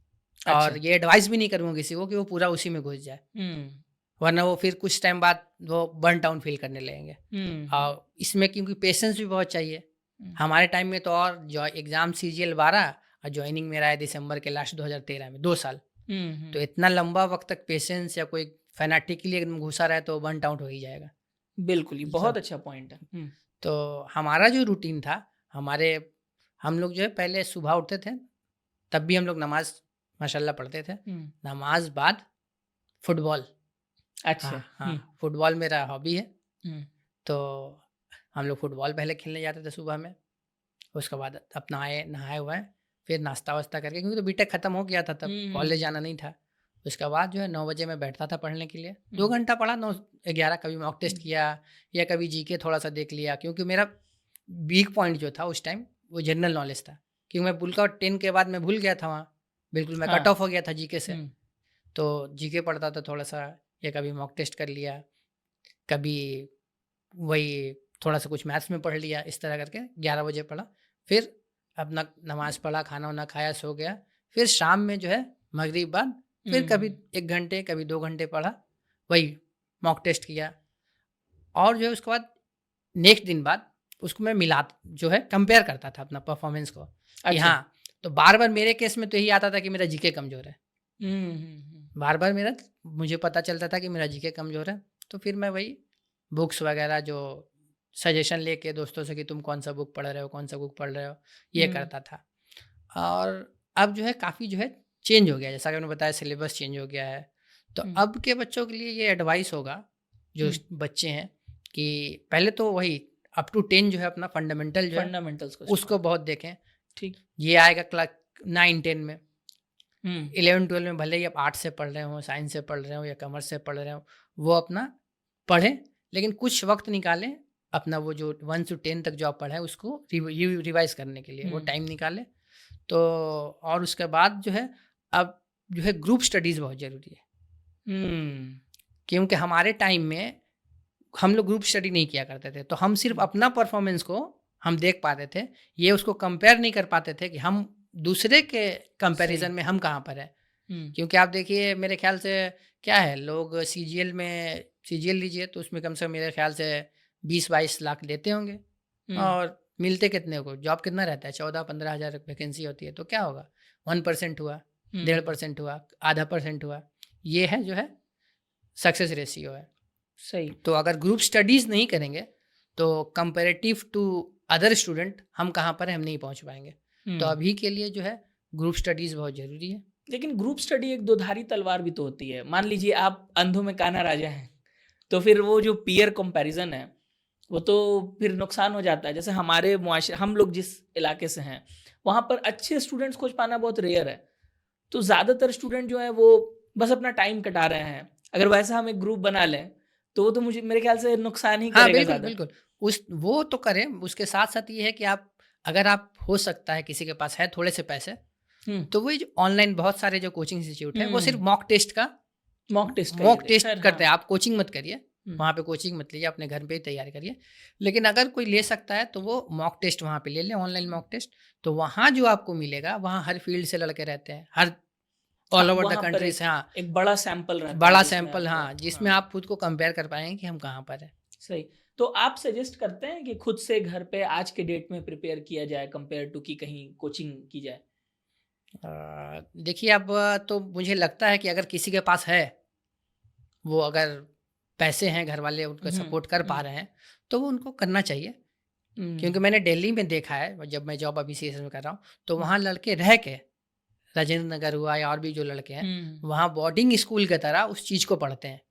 और अच्छा। ये एडवाइस भी नहीं करूँगा किसी को कि वो पूरा उसी में घुस जाए, हुँ, वरना वो फिर कुछ टाइम बाद वो बर्न आउट फ़ील करने लगेंगे। हुँ, हुँ, और इसमें क्योंकि पेशेंस भी बहुत चाहिए। हुँ, हमारे टाइम में तो, और जो एग्ज़ाम सीजीएल 12 और जॉइनिंग मेरा है दिसंबर के लास्ट 2013 में, 2 साल। हुँ, तो हुँ, इतना लंबा वक़्त तक पेशेंस या कोई फैनाटिकली एकदम घुसा रहे तो बर्न आउट हो ही जाएगा। बिल्कुल, ये बहुत अच्छा पॉइंट है। तो हमारा जो रूटीन था, हम लोग जो है पहले सुबह उठते थे, तब भी हम लोग नमाज माशाल्लाह पढ़ते थे। नमाज बाद फुटबॉल। अच्छा। हाँ, फुटबॉल मेरा हॉबी है। तो हम लोग फुटबॉल पहले खेलने जाते थे सुबह में, उसके बाद अपना नहाए हुए फिर नाश्ता वास्ता करके, क्योंकि तो बीटेक ख़त्म हो गया था तब, कॉलेज जाना नहीं था। उसके बाद जो है 9 बजे मैं बैठता था पढ़ने के लिए, 2 घंटा पढ़ा, 9-11 कभी मॉक टेस्ट किया या कभी जीके थोड़ा सा देख लिया, क्योंकि मेरा वीक पॉइंट जो था उस टाइम वो जनरल नॉलेज था, क्योंकि मैं बुल का 10 के बाद मैं भूल गया था वहाँ, बिल्कुल मैं कट ऑफ हो गया था जीके से। तो जीके पढ़ता था थोड़ा सा, या कभी मॉक टेस्ट कर लिया, कभी वही थोड़ा सा कुछ मैथ्स में पढ़ लिया, इस तरह करके 11 बजे पढ़ा, फिर अपना नमाज़ पढ़ा, खाना वाना खाया, सो गया। फिर शाम में जो है मगरिब बाद फिर कभी 1 घंटे कभी 2 घंटे पढ़ा, वही मॉक टेस्ट किया, और जो है उसके बाद नेक्स्ट दिन बाद उसको मैं जो है कंपेयर करता था अपना परफॉर्मेंस को। अच्छा। कि हाँ, तो बार बार मेरे केस में तो यही आता था कि मेरा जीके कमज़ोर है। बार बार मुझे पता चलता था कि मेरा जीके कमज़ोर है, तो फिर मैं वही बुक्स वगैरह जो सजेशन लेके दोस्तों से कि तुम कौन सा बुक पढ़ रहे हो, कौन सा बुक पढ़ रहे हो, ये करता था। और अब जो है काफ़ी जो है चेंज हो गया, जैसा कि मैंने बताया सिलेबस चेंज हो गया है। तो अब के बच्चों के लिए ये एडवाइस होगा, जो बच्चे हैं, कि पहले तो वही अप टू 10 जो है अपना फंडामेंटल जो है उसको बहुत देखें। ठीक, ये आएगा क्लास 9-10 में। 11-12 में भले ही आप आर्ट्स से पढ़ रहे हो, साइंस से पढ़ रहे हो या कॉमर्स से पढ़ रहे हो, वो अपना पढ़ें, लेकिन कुछ वक्त निकालें अपना, वो जो 1 से 10 तक जो आप पढ़े उसको रिवाइज करने के लिए वो टाइम निकालें। तो और उसके बाद जो है अब जो है ग्रुप स्टडीज़ बहुत ज़रूरी है। क्योंकि हमारे टाइम में हम लोग ग्रुप स्टडी नहीं किया करते थे, तो हम सिर्फ अपना परफॉर्मेंस को हम देख पाते थे, ये उसको कंपेयर नहीं कर पाते थे कि हम दूसरे के कंपैरिजन में हम कहाँ पर है। क्योंकि आप देखिए मेरे ख्याल से क्या है, लोग सीजीएल लीजिए तो उसमें कम से कम मेरे ख्याल से 20-22 लाख देते होंगे, और मिलते कितने को, जॉब कितना रहता है, 14-15 हज़ार वैकेंसी होती है, तो क्या होगा, 1% हुआ, 1.5% हुआ, आधा % हुआ, ये है जो है सक्सेस रेशियो है। सही। तो अगर ग्रुप स्टडीज़ नहीं करेंगे तो कंपेरेटिव टू अदर स्टूडेंट हम कहाँ पर हैं, हम नहीं पहुँच पाएंगे। तो अभी के लिए जो है ग्रुप स्टडीज़ बहुत ज़रूरी है। लेकिन ग्रुप स्टडी एक दोधारी तलवार भी तो होती है। मान लीजिए आप अंधों में काना राजा हैं, तो फिर वो जो पीयर कंपैरिजन है वो तो फिर नुकसान हो जाता है। जैसे हमारे हम लोग जिस इलाके से हैं वहाँ पर अच्छे स्टूडेंट्स खोज पाना बहुत रेयर है, तो ज़्यादातर स्टूडेंट जो है वो बस अपना टाइम कटा रहे हैं। अगर वैसा हम एक ग्रुप बना लें तो वो तो मेरे ख्याल से नुकसान ही करेगा। बिल्कुल बिल्कुल, वो तो करें। उसके साथ साथ ये है कि अगर आप हो सकता है किसी के पास है थोड़े से पैसे, तो वही जो ऑनलाइन बहुत सारे जो कोचिंग इंस्टीट्यूट है वो सिर्फ मॉक टेस्ट करते हैं। आप कोचिंग मत करिए, वहाँ पे कोचिंग मत लीजिए, अपने घर पे ही तैयारी करिए। लेकिन अगर कोई ले सकता है तो वो मॉक टेस्ट वहाँ पे ले लें, ऑनलाइन मॉक टेस्ट। तो वहाँ जो आपको मिलेगा, वहाँ हर फील्ड से लड़के रहते हैं, हर ऑल ओवर द कंट्री से। हाँ, एक बड़ा सैंपल रहता है, हाँ, जिसमें आप खुद को कंपेयर कर पाएंगे कि हम कहाँ पर हैं। सही। तो आप सजेस्ट करते हैं कि खुद से घर पे आज के डेट में प्रिपेयर किया जाए कंपेयर टू कि कहीं कोचिंग की जाए? देखिए, अब तो मुझे लगता है कि अगर किसी के पास है, वो अगर पैसे हैं, घर वाले उनको सपोर्ट कर पा रहे हैं, तो वो उनको करना चाहिए। क्योंकि मैंने दिल्ली में देखा है, जब मैं जॉब अभी सीएस में कर रहा हूँ, तो वहाँ लड़के रह के, राजेंद्र नगर हुआ या और भी जो लड़के हैं, वहाँ बोर्डिंग स्कूल की तरह उस चीज़ को पढ़ते हैं।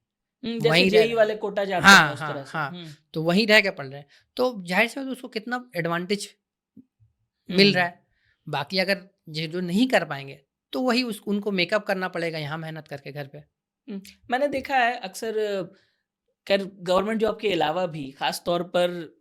वहीं जेईई वाले कोटा जाते हैं उस तरह से। तो वहीं रह के पढ़ रहे हैं, तो जाहिर सी बात उसको कितना एडवांटेज मिल रहा है। बाकी अगर जो नहीं कर पाएंगे तो वही उनको मेकअप करना पड़ेगा यहाँ मेहनत करके घर पे। मैंने देखा है अक्सर, खैर गवर्नमेंट जॉब के अलावा भी, खास तौर पर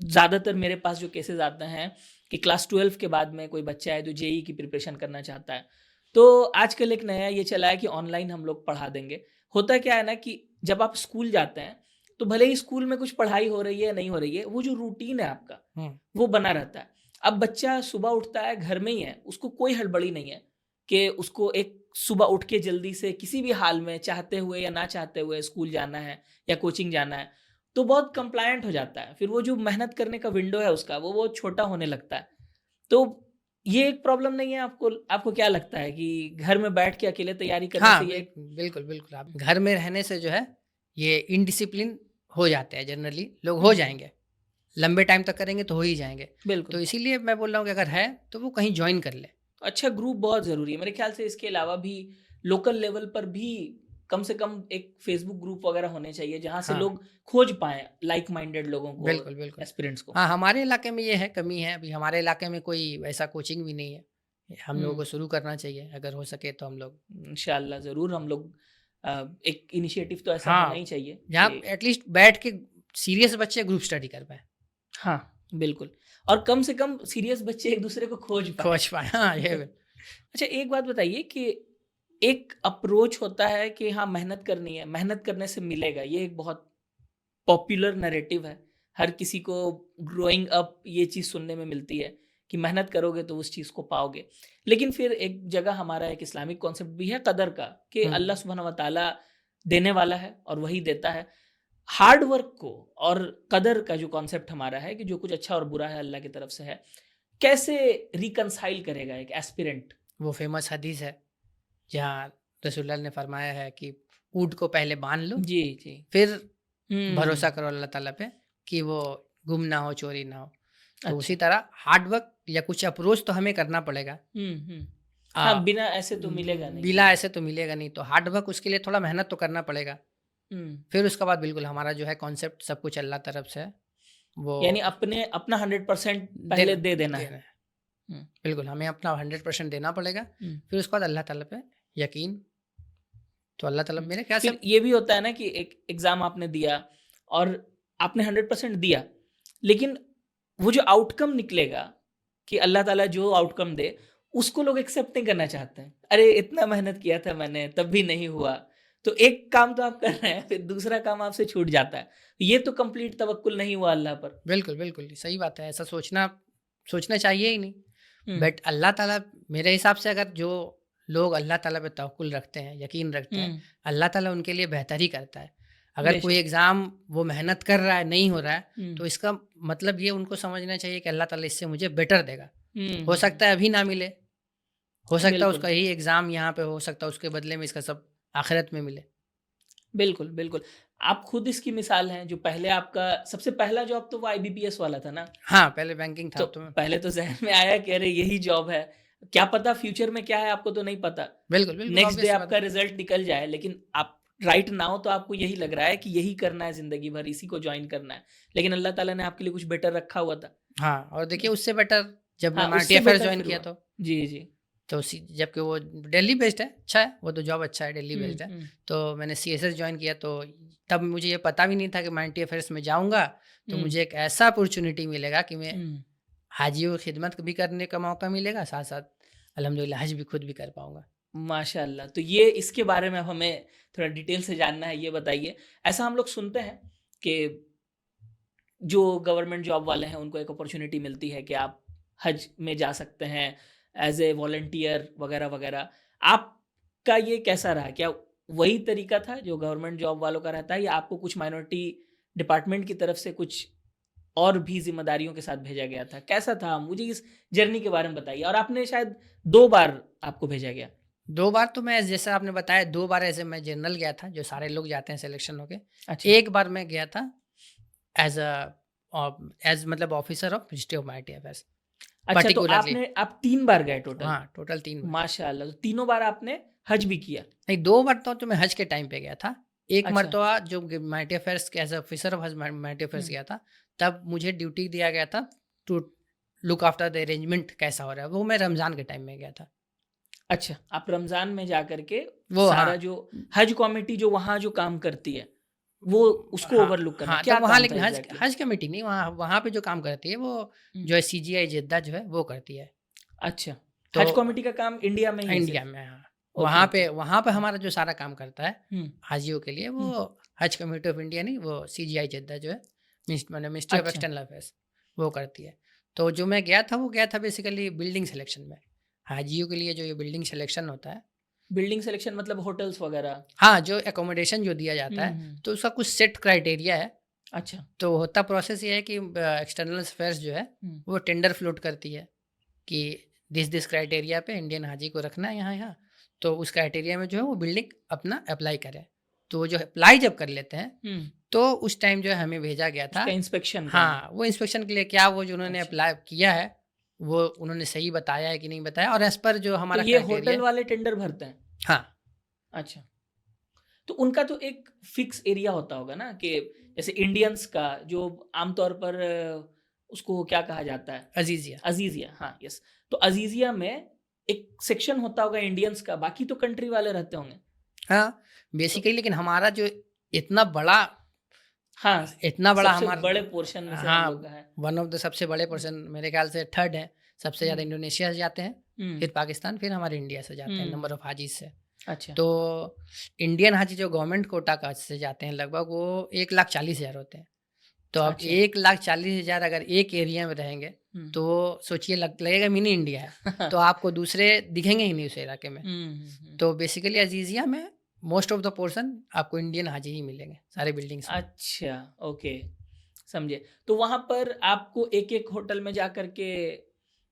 ज़्यादातर मेरे पास जो केसेस आते हैं कि क्लास 12 के बाद में कोई बच्चा है जो जेईई की प्रिपरेशन करना चाहता है, तो आजकल एक नया ये चला है कि ऑनलाइन हम लोग पढ़ा देंगे। होता क्या है ना कि जब आप स्कूल जाते हैं तो भले ही स्कूल में कुछ पढ़ाई हो रही है नहीं हो रही है, वो जो रूटीन है आपका वो बना रहता है। अब बच्चा सुबह उठता है, घर में ही है, उसको कोई हड़बड़ी नहीं है कि उसको एक सुबह उठ के जल्दी से किसी भी हाल में, चाहते हुए या ना चाहते हुए, स्कूल जाना है या कोचिंग जाना है, तो बहुत कंप्लायंट हो जाता है। फिर वो जो मेहनत करने का विंडो है उसका वो छोटा होने लगता है। तो ये एक प्रॉब्लम नहीं है आपको? आपको क्या लगता है कि घर में बैठ के अकेले तैयारी करने हाँ, से ये बिल्कुल, बिल्कुल। आप घर में रहने से जो है ये इनडिसिप्लिन हो जाते हैं जनरली, लोग हो हुँ, जाएँगे। लंबे टाइम तक करेंगे तो हो ही जाएँगे। तो बिल्कुल। इसीलिए मैं बोल रहा हूँ कि अगर है तो वो कहीं जॉइन कर ले। अच्छा ग्रुप बहुत ज़रूरी है। मेरे ख़्याल से इसके अलावा भी लोकल लेवल पर भी कम से कम एक फ़ेसबुक ग्रुप वग़ैरह होने चाहिए, जहाँ से हाँ, लोग खोज पाएँ लाइक माइंडेड लोगों को, बिल्कुल, बिल्कुल। एस्पिरेंट्स को। हाँ, हमारे इलाके में ये है, कमी है। अभी हमारे इलाके में कोई वैसा कोचिंग भी नहीं है। हम लोगों हुँ, को शुरू करना चाहिए, अगर हो सके तो हम लोग। इंशाअल्लाह ज़रूर हम लोग एक इनिशिएटिव तो ऐसा होना ही हाँ, चाहिए जहाँ कि एटलीस्ट बैठ के सीरियस बच्चे ग्रुप स्टडी कर पाएँ, हाँ, बिल्कुल। और कम से कम सीरियस बच्चे एक-दूसरे को खोज पाएँ। खोज पाएँ। हाँ, ये अच्छा एक बात बताइए कि एक अप्रोच होता है कि हाँ, मेहनत करनी है, मेहनत करने से मिलेगा। ये एक बहुत पॉपुलर नैरेटिव है। हर किसी को ग्रोइंग अप ये चीज़ सुनने में मिलती है कि मेहनत करोगे तो उस चीज़ को पाओगे। लेकिन फिर एक जगह हमारा एक इस्लामिक कॉन्सेप्ट भी है कदर का कि हुँ। अल्लाह सुब्हानहू व तआला देने वाला है और वही देता है। हार्ड वर्क को और कदर का जो कॉन्सेप्ट हमारा है कि जो कुछ अच्छा और बुरा है अल्लाह की तरफ से है, कैसे रिकंसाइल करेगा एक एस्पिरेंट? वो फ़ेमस हदीस है, जहाँ रसूलुल्लाह ने फरमाया है कि ऊँट को पहले बाँध लो, जी, जी। फिर हुँ, भरोसा करो अल्लाह ताला पे कि वो गुम ना हो, चोरी ना हो। तो उसी अच्छा। तरह हार्ड वर्क या कुछ अप्रोच तो हमें करना पड़ेगा। हुँ, हुँ। अ, हाँ, बिना ऐसे तो मिलेगा नहीं बिना चीज़ें। ऐसे तो मिलेगा नहीं, तो हार्ड वर्क उसके लिए थोड़ा मेहनत तो करना पड़ेगा। हुँ। फिर उसके बाद बिल्कुल हमारा जो है कॉन्सेप्ट सब कुछ अल्लाह तरफ से है, वो यानी अपना 100% पहले देना दे देना है। देना है। हुँ, बिल्कुल, हमें अपना 100% देना पड़ेगा। हुँ, फिर उसके बाद अल्लाह ताला पे यकीन, तो अल्लाह ताला हुँ। मेरे ख्याल से। फिर ये भी होता है ना कि एक एग्ज़ाम आपने दिया और आपने 100% दिया, लेकिन वो जो आउटकम निकलेगा कि अल्लाह ताला जो आउटकम दे, उसको लोग एक्सेप्ट नहीं करना चाहते हैं। अरे! इतना मेहनत किया था मैंने, तब भी नहीं हुआ। तो एक काम तो आप कर रहे हैं, फिर दूसरा काम आपसे छूट जाता है। ये तो कंप्लीट तवक्कुल नहीं हुआ अल्लाह पर। बिल्कुल, बिल्कुल, सही बात है, ऐसा सोचना सोचना चाहिए ही नहीं। हुँ, बट अल्लाह ताला मेरे हिसाब से अगर जो लोग अल्लाह ताला पे तवक्कुल रखते हैं, यकीन रखते हैं, हुँ, अल्लाह ताला उनके लिए बेहतर ही करता है। अगर कोई बेशक। एग्ज़ाम वो मेहनत कर रहा है, नहीं हो रहा है, हुँ, तो इसका मतलब ये उनको समझना चाहिए कि अल्लाह ताला इससे मुझे बेटर देगा। हुँ, हो हुँ, सकता है अभी ना मिले, हो सकता है बिल्कुल। उसका यही एग्ज़ाम यहाँ पे हो सकता है उसके बदले में इसका सब आखिरत में मिले। बिल्कुल, बिल्कुल। आप खुद इसकी मिसाल हैं, जो पहले आपका सबसे पहला जॉब तो वो आईबीपीएस वाला था ना? हाँ, पहले बैंकिंग था, तो अब तो मैं। पहले तो ज़हन में आया कि अरे यही जॉब है। क्या पता फ्यूचर में क्या है आपको तो नहीं पता। बिल्कुल, बिल्कुल, नेक्स्ट डे ऑब्वियस सी बात आपका है। रिज़ल्ट निकल जाए, लेकिन आप राइट नाउ तो आपको यही लग रहा है कि यही करना है ज़िंदगी भर, इसी को जॉइन करना है। लेकिन अल्लाह ताला ने आपके लिए कुछ बेटर रखा हुआ था। हाँ, और देखिए उससे बेटर जब मैं हाँ, मल्टी उससे अफेयर्स बेटर जॉइन फिर किया हुआ। तो जी, जी। तो सी जबकि वो दिल्ली बेस्ड है, अच्छा है, वो तो जॉब अच्छा है, दिल्ली हुँ, बेस्ड है। हुँ, तो मैंने सीएसएस जॉइन किया तो तब मुझे ये पता भी नहीं था कि मल्टी अफेयर्स में जाऊँगा, तो हुँ, मुझे एक ऐसा अपॉर्च्युनिटी मिलेगा कि मैं हुँ। हाजियों की खिदमत भी करने का मौका मिलेगा, साथ-साथ अल्हम्दुलिल्लाह हज भी खुद भी कर पाऊँगा। माशाअल्लाह! तो ये इसके बारे में अब हमें थोड़ा डिटेल से जानना है, ये बताइए। ऐसा हम लोग सुनते हैं कि जो गवर्नमेंट जॉब वाले हैं, उनको एक अपॉर्च्युनिटी मिलती है कि आप हज में जा सकते हैं एज़ ए वॉलंटियर वगैरह, वगैरह। आपका ये कैसा रहा? क्या वही तरीका था जो गवर्नमेंट जॉब वालों का रहता है या आपको कुछ माइनॉरिटी डिपार्टमेंट की तरफ से कुछ और भी ज़िम्मेदारियों के साथ भेजा गया था? कैसा था? मुझे इस जर्नी के बारे में बताइए और आपने शायद 2 बार आपको भेजा गया। 2 बार तो मैं जैसा आपने बताया 2 बार ऐसे मैं जनरल गया था, जो सारे लोग जाते हैं सिलेक्शन होके। अच्छा। एक बार मैं गया था एज़ एज़ मतलब officer of ministry of multi affairs अच्छा तो पर्टिकुलरली। आप 3 बार गए टोटल? हाँ, टोटल 3 बार। माशाअल्लाह! तो तीनों बार आपने हज भी किया? नहीं, 2 मरतबा तो मैं हज के टाइम पे गया था। एक अच्छा। मरतबा जो हुमैनिटी अफेयर्स के as officer of humanity affairs हुँ। गया था, तब मुझे ड्यूटी दिया गया था to look after the arrangement कैसा हो रहा है, वो मैं रमज़ान के टाइम में गया था। अच्छा, आप रमज़ान में जाकर के वो सारा हाँ, जो हज कमिटी जो वहाँ जो काम करती है, वो उसको हाँ, ओवरलुक करना, हाँ, क्या तब वहाँ काम था लेकिन हज एग्ज़ैक्टली? हज कमेटी नहीं, वहाँ वहाँ पे जो काम करती है वो हुँ। जो है सीजीआई जेद्दा जो है वो करती है। अच्छा, तो हज कमिटी का काम इंडिया में ही है इंडिया सिर्फ़? में हाँ, ओके, ओके। वहाँ पे हुँ, हमारा जो सारा काम करता है हुँ, हाजियों के लिए वो हुँ। हज कमेटी ऑफ इंडिया नहीं, वो सीजीआई जेद्दा जो है मिनिस्ट्री ऑफ अच्छा, एक्सटर्नल अफेयर्स वो करती है। तो जो मैं गया था वो गया था बेसिकली बिल्डिंग सिलेक्शन में। हाजियों के लिए जो ये बिल्डिंग सिलेक्शन होता है, बिल्डिंग सिलेक्शन मतलब होटल्स वग़ैरह? हाँ, जो अकोमोडेशन जो दिया जाता हुँ, है, हुँ। तो उसका कुछ सेट क्राइटेरिया है। अच्छा। तो होता प्रोसेस ये है कि एक्सटर्नल अफेयर्स जो है हुँ, वो टेंडर फ्लोट करती है कि दिस क्राइटेरिया पे इंडियन हाजी को रखना है यहाँ, तो उस क्राइटेरिया में जो है वो बिल्डिंग अपना अप्लाई करे। तो वो जो अप्लाई जब कर लेते हैं तो उस टाइम जो है हमें भेजा गया था इंस्पेक्शन। हाँ, वो इंस्पेक्शन के लिए क्या वो जो उन्होंने अच्छा। अप्लाई किया है वो उन्होंने सही बताया है कि नहीं बताया, और एज पर जो हमारा तो ये होटल वाले टेंडर भरते हैं? हाँ। अच्छा, तो उनका तो एक फिक्स एरिया होता होगा ना, कि जैसे इंडियंस का जो आमतौर पर उसको क्या कहा जाता है, अजीजिया। अजीजिया, हाँ यस। तो अजीजिया में एक सेक्शन होता होगा इंडियंस का, बाकी तो कंट्री वाले रहते होंगे। हाँ बेसिकली, लेकिन हमारा जो इतना बड़ा इतना बड़ा हमारा बड़े पोर्शन में से हाँ, हम लोग का है। वन ऑफ द सबसे बड़े पोर्शन मेरे ख्याल से थर्ड है। सबसे ज़्यादा इंडोनेशिया से जाते हैं, फिर पाकिस्तान, फिर हमारे इंडिया से जाते हैं नंबर ऑफ हाजीज से। अच्छा। तो इंडियन हाजी जो गवर्नमेंट कोटा का से जाते हैं लगभग वो 1,40,000 होते हैं। तो अब 1,40,000 अगर एक एरिया में रहेंगे तो सोचिए लगेगा मिनी इंडिया है। तो आपको दूसरे दिखेंगे ही नहीं उस इलाके में। तो बेसिकली अजीजिया में मोस्ट ऑफ द पोर्शन आपको इंडियन हाजी ही मिलेंगे सारे बिल्डिंग्स में। अच्छा, ओके, समझे। तो वहां पर आपको एक एक होटल में जाकर के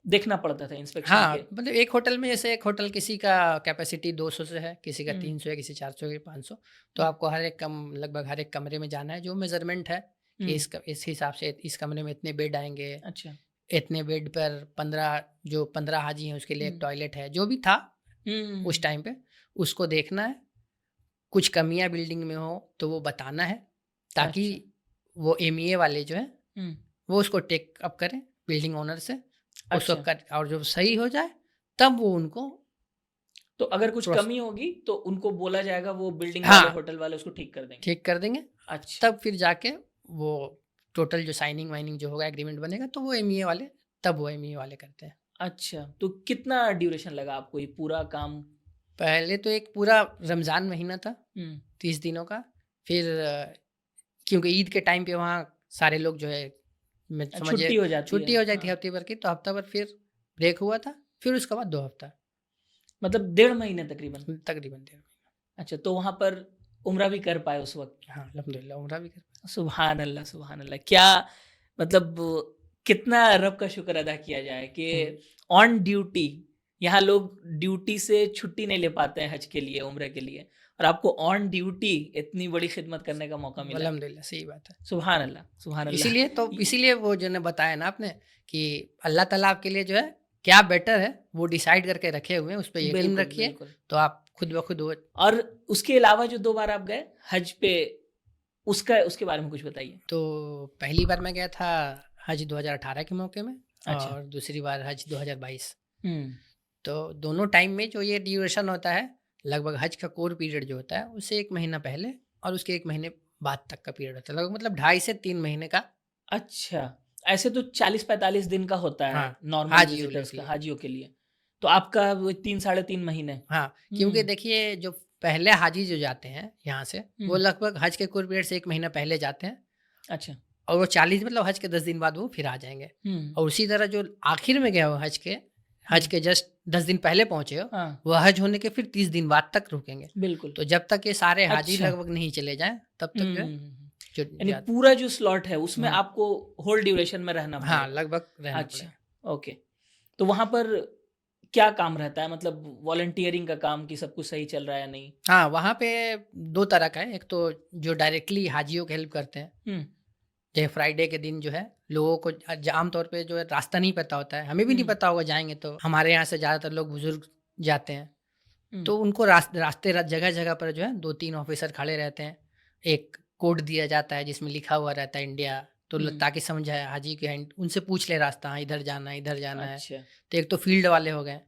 देखना पड़ता था इंस्पेक्शन हाँ, के? मतलब एक होटल में, जैसे एक होटल किसी का कैपेसिटी 200 से है, किसी का 300 है, किसी 400 है, 500। तो आपको लगभग हर एक कमरे में जाना है, जो मेजरमेंट है कि इस हिसाब से इस कमरे में इतने बेड आएंगे। अच्छा। इतने बेड पर 15 हाजी हैं उसके लिए एक टॉयलेट है, जो भी था उस टाइम पे उसको देखना है। कुछ कमियां बिल्डिंग में हो तो वो बताना है, ताकि वो एमईए वाले जो है वो उसको टेक अप करें बिल्डिंग ओनर से, उसको और जो सही हो जाए तब वो उनको, तो अगर कुछ कमी होगी तो उनको बोला जाएगा, वो बिल्डिंग वाले होटल वाले उसको ठीक कर देंगे। अच्छा। तब फिर जाके वो टोटल जो साइनिंग वाइनिंग जो होगा, एग्रीमेंट बनेगा, तो वो एमईए वाले करते हैं। अच्छा, तो कितना ड्यूरेशन लगा आपको ये पूरा काम? पहले तो एक पूरा रमज़ान महीना था 30 दिनों का। फिर क्योंकि ईद के टाइम पे वहाँ सारे लोग जो है छुट्टी हो जाती थी हफ्ते भर की, तो हफ्ता भर फिर ब्रेक हुआ था, फिर उसके बाद 2 हफ्ता, मतलब 1.5 महीने तकरीबन 1.5 महीना। अच्छा, तो वहाँ पर उम्रा भी कर पाए उस वक्त? हाँ अल्हम्दुलिल्लाह उम्रा भी कर पाए। सुभान अल्लाह, सुभान अल्लाह। क्या मतलब कितना रब का शुक्र अदा किया जाए कि ऑन ड्यूटी, यहाँ लोग ड्यूटी से छुट्टी नहीं ले पाते हैं हज के लिए, उम्र के लिए, और आपको ऑन ड्यूटी इतनी बड़ी खिदमत करने का मौका मिला। अल्हम्दुलिल्लाह, सही बात है। सुभान अल्लाह, सुभान अल्लाह। इसीलिए वो जो ने बताया ना आपने कि अल्लाह ताला आपके लिए जो है क्या बेटर है वो डिसाइड करके रखे हुए हैं, उस पर यकीन रखिए तो आप खुद ब खुद। और उसके अलावा जो 2 बार आप गए हज पे, उसके बारे में कुछ बताइए। तो पहली बार मैं गया था हज 2018 के मौके में। अच्छा। और दूसरी बार हज 2022। तो दोनों टाइम में जो ये ड्यूरेशन होता है, लगभग हज का कोर पीरियड जो होता है उससे 1 महीना पहले और उसके 1 महीने बाद तक का पीरियड होता है, लगभग मतलब 2.5 से 3 महीने का। अच्छा, ऐसे तो 40-45 दिन का होता है नॉर्मल विजिटर्स का, हाजियों के लिए। तो आपका 3-3.5 महीने? हाँ, क्योंकि देखिए जो पहले हाजी जो जाते हैं यहाँ से, वो लगभग हज के कोर पीरियड से 1 महीना पहले जाते हैं। अच्छा। और वो 40 मतलब हज के 10 दिन बाद वो फिर आ जाएंगे। और उसी तरह जो आखिर में गया हो हज के जस्ट 10 दिन पहले पहुंचे हो, वो हज होने के फिर 30 दिन बाद तक रुकेंगे। बिल्कुल। तो जब तक ये सारे हाजी लगभग नहीं चले जाएं तब तक जो यानी पूरा जो स्लॉट है उसमें आपको होल ड्यूरेशन में रहना पड़ेगा। हाँ, लगभग रहना अच्छा, ओके। तो वहां पर क्या काम रहता है, मतलब वॉलंटियरिंग का काम, कि सब कुछ सही चल रहा है या नहीं? हाँ, वहाँ पे 2 तरह का है। एक तो जो डायरेक्टली हाजियों की हेल्प करते हैं, जैसे फ्राइडे के दिन जो है लोगों को आमतौर पे जो है रास्ता नहीं पता होता है, हमें भी नहीं पता होगा जाएंगे तो। हमारे यहाँ से ज़्यादातर लोग बुजुर्ग जाते हैं, तो उनको रास्ते जगह जगह पर जो है 2-3 ऑफिसर खड़े रहते हैं। एक कोड दिया जाता है जिसमें लिखा हुआ रहता है इंडिया, तो ताकि समझ आए हाजी के हैंड, उनसे पूछ ले रास्ता, इधर जाना है, इधर जाना है। तो एक तो फील्ड वाले हो गए,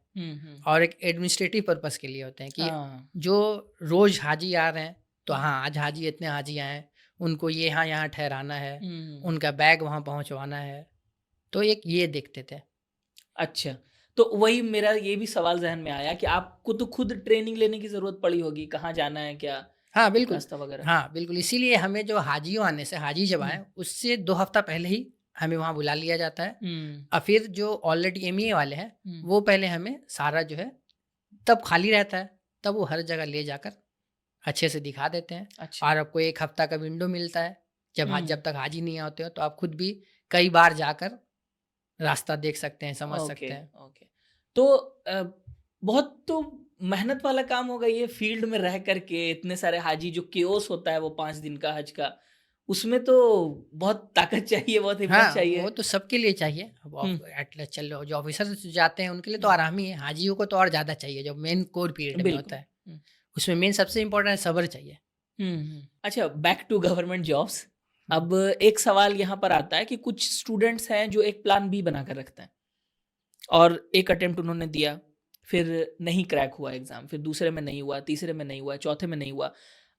और एक एडमिनिस्ट्रेटिव पर्पस के लिए होते हैं कि जो रोज हाजी आ रहे हैं, तो हाँ आज हाजी इतने हाजी आए, उनको ये यहाँ ठहराना है, उनका बैग वहाँ पहुँचवाना है, तो एक ये देखते थे। अच्छा, तो वही मेरा ये भी सवाल जहन में आया कि आपको तो खुद ट्रेनिंग लेने की जरूरत पड़ी होगी, कहाँ जाना है, क्या हाँ बिल्कुल रास्ता वगैरह। हाँ बिल्कुल, इसीलिए हमें जो हाजियों आने से, हाजी जब आए उससे 2 हफ्ता पहले ही हमें वहाँ बुला लिया जाता है। और फिर जो ऑलरेडी एमईए वाले हैं वो पहले हमें सारा जो है, तब खाली रहता है, तब वो हर जगह ले जाकर अच्छे से दिखा देते हैं। अच्छा। और आपको 1 हफ्ता का विंडो मिलता है, जब तक हाजी नहीं आते हो तो आप खुद भी कई बार जाकर रास्ता देख सकते हैं, समझ सकते हैं। ओके। तो बहुत तो मेहनत वाला काम होगा ये, फील्ड में रह करके इतने सारे हाजी, जो केओस होता है वो 5 दिन का हज का, उसमें तो बहुत ताकत चाहिए, बहुत हिम्मत हाँ, चाहिए। वो तो सबके लिए चाहिए। अब चलो जो ऑफिसर जाते हैं उनके लिए तो आराम ही है, हाजियों को तो और ज़्यादा चाहिए जो मेन कोर पीरियड में होता है। उसमें मेन सबसे इम्पोर्टेंट है सब्र चाहिए। अच्छा, बैक टू गवर्नमेंट जॉब्स। अब एक सवाल यहाँ पर आता है कि कुछ स्टूडेंट्स हैं जो एक प्लान बी बना कर रखते हैं, और एक अटेम्प्ट उन्होंने दिया, फिर नहीं क्रैक हुआ एग्जाम, फिर दूसरे में नहीं हुआ, तीसरे में नहीं हुआ, चौथे में नहीं हुआ।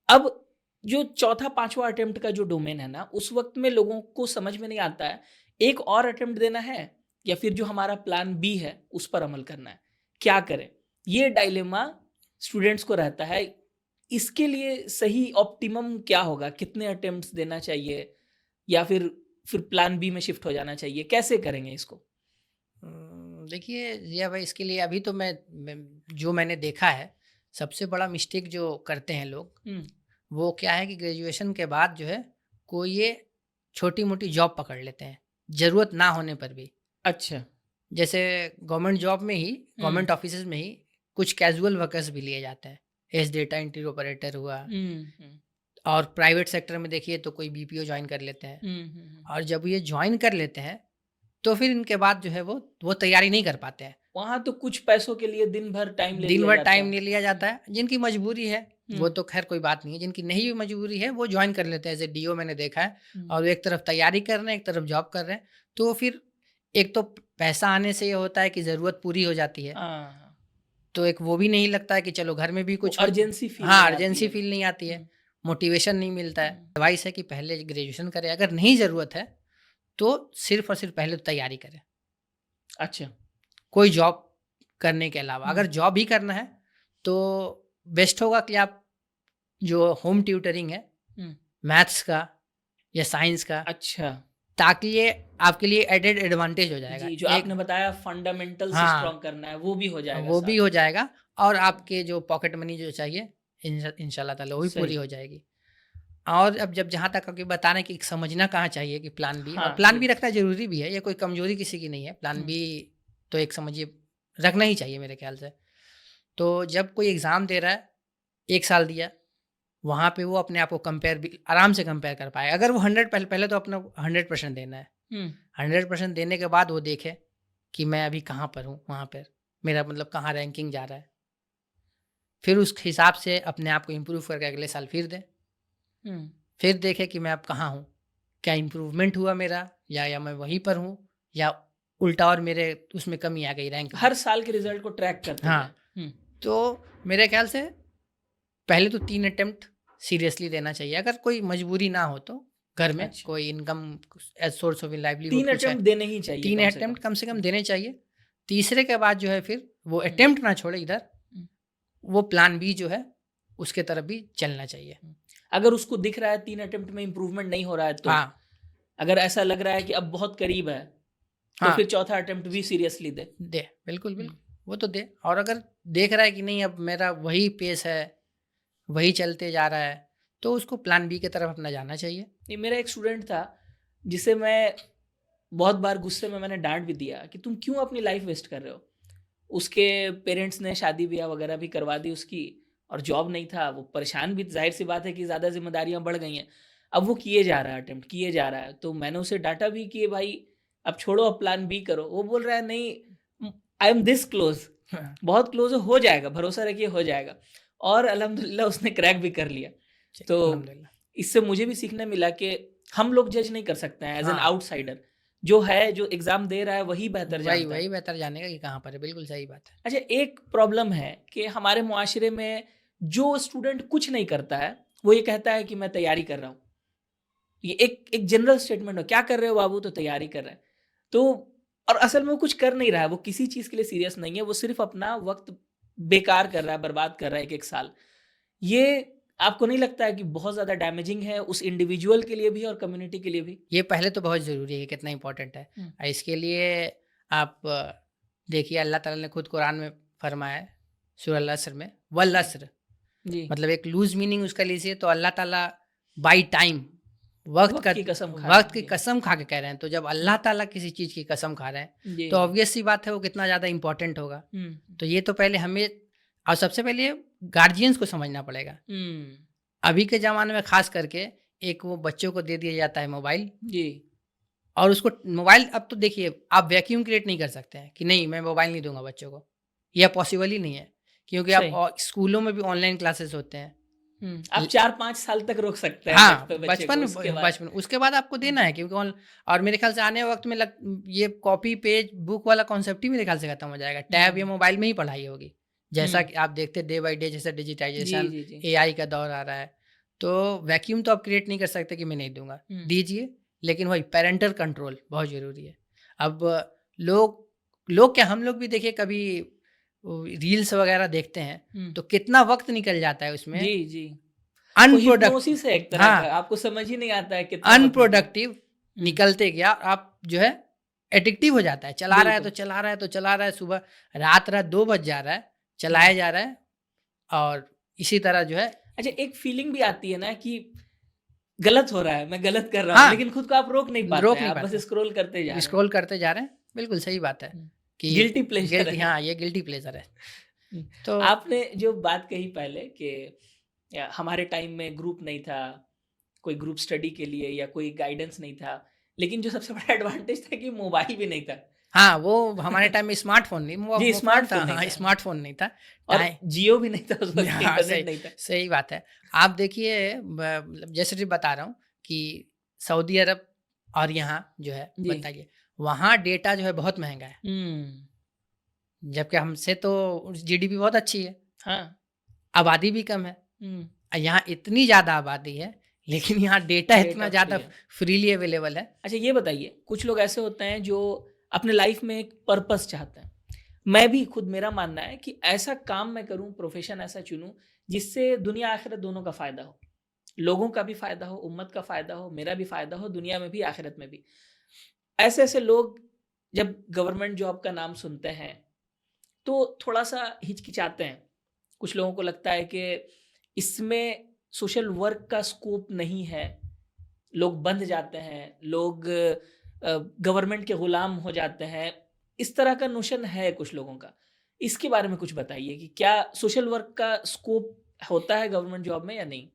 अब जो चौथा पांचवा अटेम्प्ट का जो डोमेन है ना, उस वक्त में लोगों को समझ में नहीं आता है एक और अटेम्प्ट देना है या फिर जो हमारा प्लान बी है उस पर अमल करना है, क्या करें? ये डायलेमा स्टूडेंट्स को रहता है। इसके लिए सही ऑप्टिमम क्या होगा? कितने अटेम्प्ट्स देना चाहिए, या फिर प्लान बी में शिफ्ट हो जाना चाहिए? कैसे करेंगे इसको? देखिए जिया भाई, इसके लिए अभी तो जो मैंने देखा है, सबसे बड़ा मिस्टेक जो करते हैं लोग, वो क्या है कि ग्रेजुएशन के बाद जो है कोई ये छोटी मोटी जॉब पकड़ लेते हैं, ज़रूरत ना होने पर भी। अच्छा। जैसे गवर्नमेंट जॉब में ही, गवर्नमेंट ऑफिसेज में ही कुछ कैजुअल वर्कर्स भी लिए जाते हैं, एज डेटा एंट्री ऑपरेटर हुआ, और प्राइवेट सेक्टर में देखिए तो कोई बीपीओ ज्वाइन कर लेते हैं। और जब ये ज्वाइन कर लेते हैं तो फिर इनके बाद जो है वो तैयारी नहीं कर पाते हैं। वहाँ तो कुछ पैसों के लिए दिन भर टाइम नहीं लिया जाता है। जिनकी मजबूरी है वो तो खैर कोई बात नहीं है, जिनकी नहीं भी मजबूरी है वो ज्वाइन कर लेते हैं। एज ए डीओ मैंने देखा है, और एक तरफ तैयारी कर रहे हैं, एक तरफ जॉब कर रहे हैं। तो फिर एक तो पैसा आने से ये होता है कि ज़रूरत पूरी हो जाती है, तो एक वो भी नहीं लगता है कि चलो घर में भी कुछ अर्जेंसी फील नहीं आती है, मोटिवेशन नहीं मिलता है। एडवाइस है कि पहले ग्रेजुएशन करें, अगर नहीं ज़रूरत है तो सिर्फ और सिर्फ पहले तो तैयारी करें। अच्छा, कोई जॉब करने के अलावा अगर जॉब ही करना है तो बेस्ट होगा कि आप जो होम ट्यूटरिंग है मैथ्स का या साइंस का, अच्छा, ताकि ये आपके लिए एडेड एडवांटेज हो जाएगा। जो आपने बताया फंडामेंटल स्ट्रॉन्ग करना है, वो भी हो जाएगा, और आपके जो पॉकेट मनी जो चाहिए इंशाल्लाह ताला वो भी पूरी हो जाएगी। और अब जहाँ तक आपके बताना कि समझना कहाँ चाहिए कि प्लान बी, और प्लान बी रखना जरूरी भी है, ये कोई कमजोरी किसी की नहीं है। प्लान बी तो एक समझिए रखना ही चाहिए मेरे ख्याल से। तो जब कोई एग्ज़ाम दे रहा है, 1 साल दिया, वहाँ पे वो अपने आप को आराम से कंपेयर कर पाए। अगर वो 100 पहले तो अपना 100% देना है। 100% देने के बाद वो देखे कि मैं अभी कहाँ पर हूँ, वहाँ पर मेरा मतलब कहाँ रैंकिंग जा रहा है, फिर उस हिसाब से अपने आप को इम्प्रूव करके अगले साल फिर दें। फिर देखे कि मैं अब कहाँ हूँ, क्या इम्प्रूवमेंट हुआ मेरा, या मैं वहीं पर हूँ, या उल्टा और मेरे उसमें कमी आ गई रैंक। हर साल के रिजल्ट को ट्रैक करते हैं। हाँ, तो मेरे ख्याल से पहले तो 3 अटेम्प्ट सीरियसली देना चाहिए। अगर कोई मजबूरी ना हो तो घर में कोई income source of livelihood 3 attempt देने ही चाहिए, 3 अटेम्प्ट कम से कम देने चाहिए। तीसरे के बाद जो है फिर वो अटेम्प्ट ना छोड़े इधर, वो प्लान बी जो है उसके तरफ भी चलना चाहिए। अगर उसको दिख रहा है 3 अटेम्प्ट में इम्प्रूवमेंट नहीं हो रहा है तो अगर ऐसा लग रहा है कि अब बहुत करीब है तो फिर चौथा अटेम्प्ट भी सीरियसली दे। बिल्कुल वो तो दे। और अगर देख रहा है कि नहीं अब मेरा वही पेस है, वही चलते जा रहा है, तो उसको प्लान बी की तरफ अपना जाना चाहिए। मेरा एक स्टूडेंट था जिसे मैं बहुत बार गुस्से में मैंने डांट भी दिया कि तुम क्यों अपनी लाइफ वेस्ट कर रहे हो। उसके पेरेंट्स ने शादी ब्याह वगैरह भी करवा दी उसकी, और जॉब नहीं था, वो परेशान भी, जाहिर सी बात है कि ज़्यादा जिम्मेदारियां बढ़ गई हैं। अब वो किए जा रहा है, अटेम्प्ट किए जा रहा है, तो मैंने उसे डांटा भी कि भाई अब छोड़ो, अब प्लान बी करो। वो बोल रहा है नहीं, आई एम दिस क्लोज, बहुत क्लोज हो जाएगा, भरोसा रखिए हो जाएगा। और अल्हम्दुलिल्लाह उसने क्रैक भी कर लिया। तो इससे मुझे भी सीखने मिला कि हम लोग जज नहीं कर सकते हैं एज एन आउटसाइडर। जो है, जो एग्जाम दे रहा है वही बेहतर वही बेहतर जानेगा कि कहाँ पर है। बिल्कुल सही बात है। अच्छा, एक प्रॉब्लम है कि हमारे मुआशरे में जो स्टूडेंट कुछ नहीं करता है वो ये कहता है कि मैं तैयारी कर रहा हूँ। ये एक जनरल स्टेटमेंट हो, क्या कर रहे हो बाबू? तो तैयारी कर रहे हैं। तो और असल में वो कुछ कर नहीं रहा है, वो किसी चीज़ के लिए सीरियस नहीं है, वो सिर्फ अपना वक्त बेकार कर रहा है, बर्बाद कर रहा है एक साल। ये आपको नहीं लगता है कि बहुत ज़्यादा डैमेजिंग है उस इंडिविजुअल के लिए भी और कम्युनिटी के लिए भी? ये पहले तो बहुत ज़रूरी है, कितना इंपॉर्टेंट है। इसके लिए आप देखिए अल्लाह ताला ने खुद कुरान में फरमाया है सूरह अल-अस्र में, वल अस्र, मतलब एक लूज मीनिंग उसका लीजिए तो अल्लाह ताला बाई टाइम वक्त की कसम खा वक्त की जी। कसम खा के कह रहे हैं, तो जब अल्लाह ताला किसी चीज़ की कसम खा रहे हैं जी, तो जी। ऑब्वियस सी बात है वो कितना ज़्यादा इम्पोर्टेंट होगा। हुँ, तो ये तो पहले हमें, और सबसे पहले गार्जियंस को समझना पड़ेगा। हुँ, अभी के ज़माने में ख़ास करके एक वो बच्चों को दे दिया जाता है मोबाइल, जी, और उसको मोबाइल, अब तो देखिए आप वैक्यूम क्रिएट नहीं कर सकते हैं कि नहीं मैं मोबाइल नहीं दूँगा बच्चों को। यह पॉसिबल ही नहीं है, क्योंकि आप सही। स्कूलों में भी ऑनलाइन क्लासेस होते हैं। आप ल 4-5 साल तक रोक सकते हैं हाँ, बच्चे को, उसके बाद बचपन उसके बाद आपको हुँ, देना है, क्योंकि और मेरे ख़्याल से आने वक़्त में ये कॉपी पेज बुक वाला कॉन्सेप्ट ही मेरे ख़्याल से खत्म हो जाएगा। टैब या हुँ, मोबाइल में ही पढ़ाई होगी। जैसा हुँ। कि आप देखते हैं डे बाय डे, जैसे जी, डिजिटाइज़ेशन, जी, जी। एआई का दौर आ रहा है। तो वैक्यूम तो आप क्रिएट नहीं कर सकते कि मैं नहीं दूँगा। हुँ, दीजिए, लेकिन वही पैरेंटल कंट्रोल बहुत ज़रूरी है। अब लोग लोग क्या, हम लोग भी देखिए कभी रील्स वग़ैरह देखते हैं, हुँ। तो कितना वक़्त निकल जाता है उसमें जी, जी। वो अनप्रोडक्ट हिप्नोसिस है एक तरह हाँ। का, आपको समझ ही नहीं आता है कितना वक़्त निकला। अनप्रोडक्टिव हुँ, निकलते गया, आप जो है एडिक्टिव हो जाता है, चला रहा है तो बिल्कुल। चला रहा है तो चला रहा है, सुबह रात 2 बज जा रहा है, हुँ। चलाया जा रहा है, और इसी तरह जो है अच्छा, एक फीलिंग भी आती है ना कि गलत हो रहा है, मैं गलत कर रहा हूँ, हाँ, लेकिन खुद को आप रोक नहीं पाते रोक हैं, नहीं आप बस पाते, स्क्रॉल करते जा रहे हैं। स्क्रॉल करते जा रहे हैं, बिल्कुल सही बात है हुँ। कि गिल्टी प्लेज़र गिल्टी, है। हाँ, ये गिल्टी प्लेज़र है। हुँ। तो आपने जो बात कही पहले कि हमारे टाइम में ग्रुप नहीं था, कोई ग्रुप स्टडी के लिए या कोई गाइडेंस नहीं था, लेकिन जो सबसे बड़ा एडवांटेज था कि मोबाइल भी नहीं था। हाँ, वो हमारे टाइम में स्मार्टफ़ोन नहीं, जी, वो फ़ोन था, स्मार्टफ़ोन नहीं हाँ, था स्मार्टफ़ोन नहीं था। और टाइ जियो भी नहीं था उस वक़्त, हाँ, इंटरनेट नहीं था। सही बात है। आप देखिए, मतलब जैसे कि बता रहा हूँ कि सऊदी अरब और यहाँ जो है जी। बनता ये, वहाँ डेटा जो है बहुत महँगा है, हुँ। जबकि हमसे तो जीडीपी बहुत अच्छी है, हाँ। आबादी भी कम है। हुँ। यहाँ इतनी ज़्यादा आबादी है, लेकिन यहाँ डेटा डेटा इतना फ्री ज़्यादा है। फ्रीली अवेलेबल है। अच्छा, ये बताइए, कुछ लोग ऐसे होते हैं जो अपने लाइफ़ में एक पर्पस चाहते हैं। मैं भी खुद, मेरा मानना है कि ऐसा काम मैं करूँ, प्रोफ़ेशन ऐसा चुनूँ जिससे दुनिया आखिरत दोनों का फ़ायदा हो। लोगों का भी फ़ायदा हो, उम्मत का फ़ायदा हो, मेरा भी फ़ायदा हो, दुनिया में भी, आखिरत में भी। ऐसे-ऐसे लोग जब गवर्नमेंट जॉब का नाम सुनते हैं, तो थोड़ा-सा हिचकिचाते हैं। कुछ लोगों को लगता है कि इसमें सोशल वर्क का स्कोप नहीं है, लोग बंध जाते हैं, लोग गवर्नमेंट के गुलाम हो जाते हैं। इस तरह का नोशन है कुछ लोगों का। इसके बारे में कुछ बताइए कि क्या सोशल वर्क का स्कोप होता है गवर्नमेंट जॉब में या नहीं?